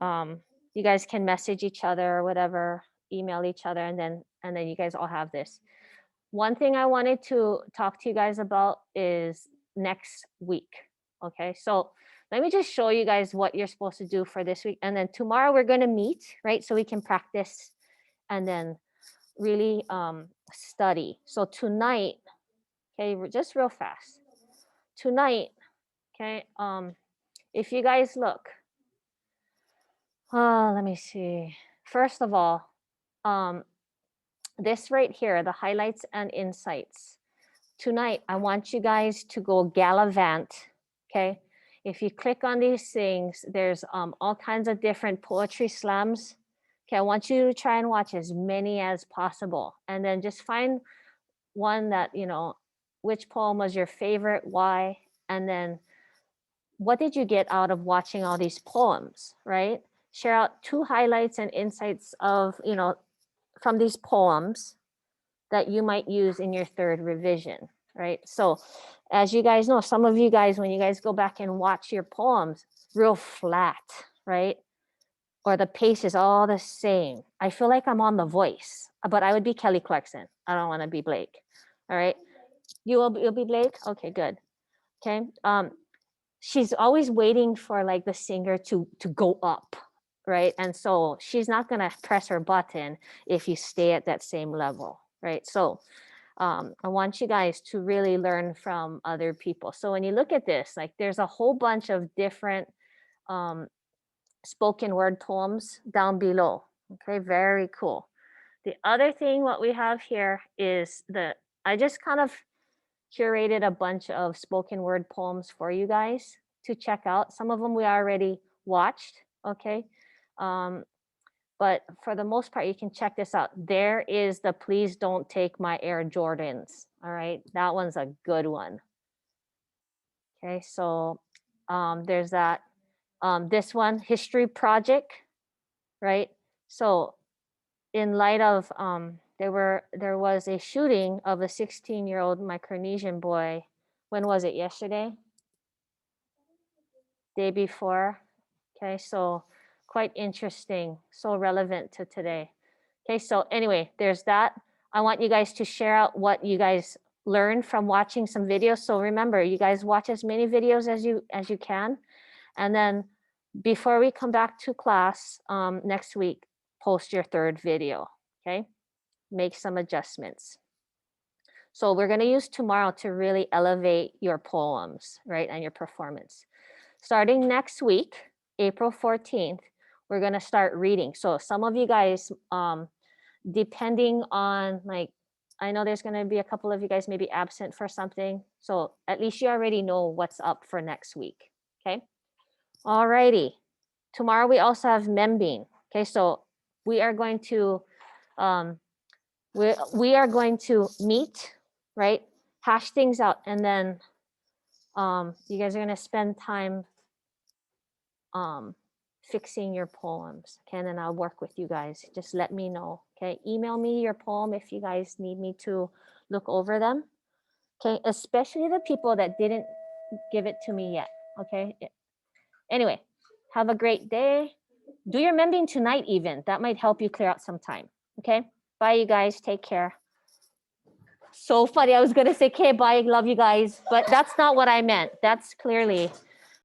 you guys can message each other or whatever, email each other, and then you guys all have this. One thing I wanted to talk to you guys about is next week. Okay, so let me just show you guys what you're supposed to do for this week, and then tomorrow we're going to meet, right? So we can practice and then really study. So tonight, okay, just real fast. Tonight, okay, if you guys look, let me see. First of all, this right here, the highlights and insights. Tonight, I want you guys to go gallivant, okay? If you click on these things, there's all kinds of different poetry slams. Okay, I want you to try and watch as many as possible. And then just find one that, you know, which poem was your favorite, why, and then what did you get out of watching all these poems, right? Share out 2 highlights and insights of, you know, from these poems that you might use in your 3rd revision, right? So as you guys know, some of you guys, when you guys go back and watch your poems, real flat, right? Or the pace is all the same. I feel like I'm on The Voice, but I would be Kelly Clarkson. I don't want to be Blake. All right. You'll be Blake? Okay, good. Okay. She's always waiting for like the singer to go up, right? And so she's not going to press her button if you stay at that same level, right? So I want you guys to really learn from other people. So when you look at this, like there's a whole bunch of different spoken word poems down below. Okay, very cool. The other thing what we have here is I just kind of curated a bunch of spoken word poems for you guys to check out. Some of them we already watched, okay? But for the most part, you can check this out. There is the Please Don't Take My Air Jordans, all right? That one's a good one. Okay, so there's that. This one, History Project, right? So in light of, there was a shooting of a 16-year-old Micronesian boy. When was it? Yesterday? Day before? Okay, so quite interesting, so relevant to today. Okay, so anyway, there's that. I want you guys to share out what you guys learn from watching some videos. So remember, you guys watch as many videos as you can. And then before we come back to class next week, post your third video, okay? Make some adjustments. So we're gonna use tomorrow to really elevate your poems, right, and your performance. Starting next week, April 14th, we're gonna start reading. So some of you guys, depending on like, I know there's gonna be a couple of you guys maybe absent for something. So at least you already know what's up for next week, okay? All righty. Tomorrow we also have Membeing. Okay, so we are going to we are going to meet, right? Hash things out, and then you guys are gonna spend time fixing your poems. Okay, and then I'll work with you guys. Just let me know. Okay, email me your poem if you guys need me to look over them. Okay, especially the people that didn't give it to me yet. Okay. Anyway, have a great day. Do your Membeing tonight even. That might help you clear out some time. Okay. Bye, you guys. Take care. So funny. I was going to say, okay, bye. Love you guys. But that's not what I meant. That's clearly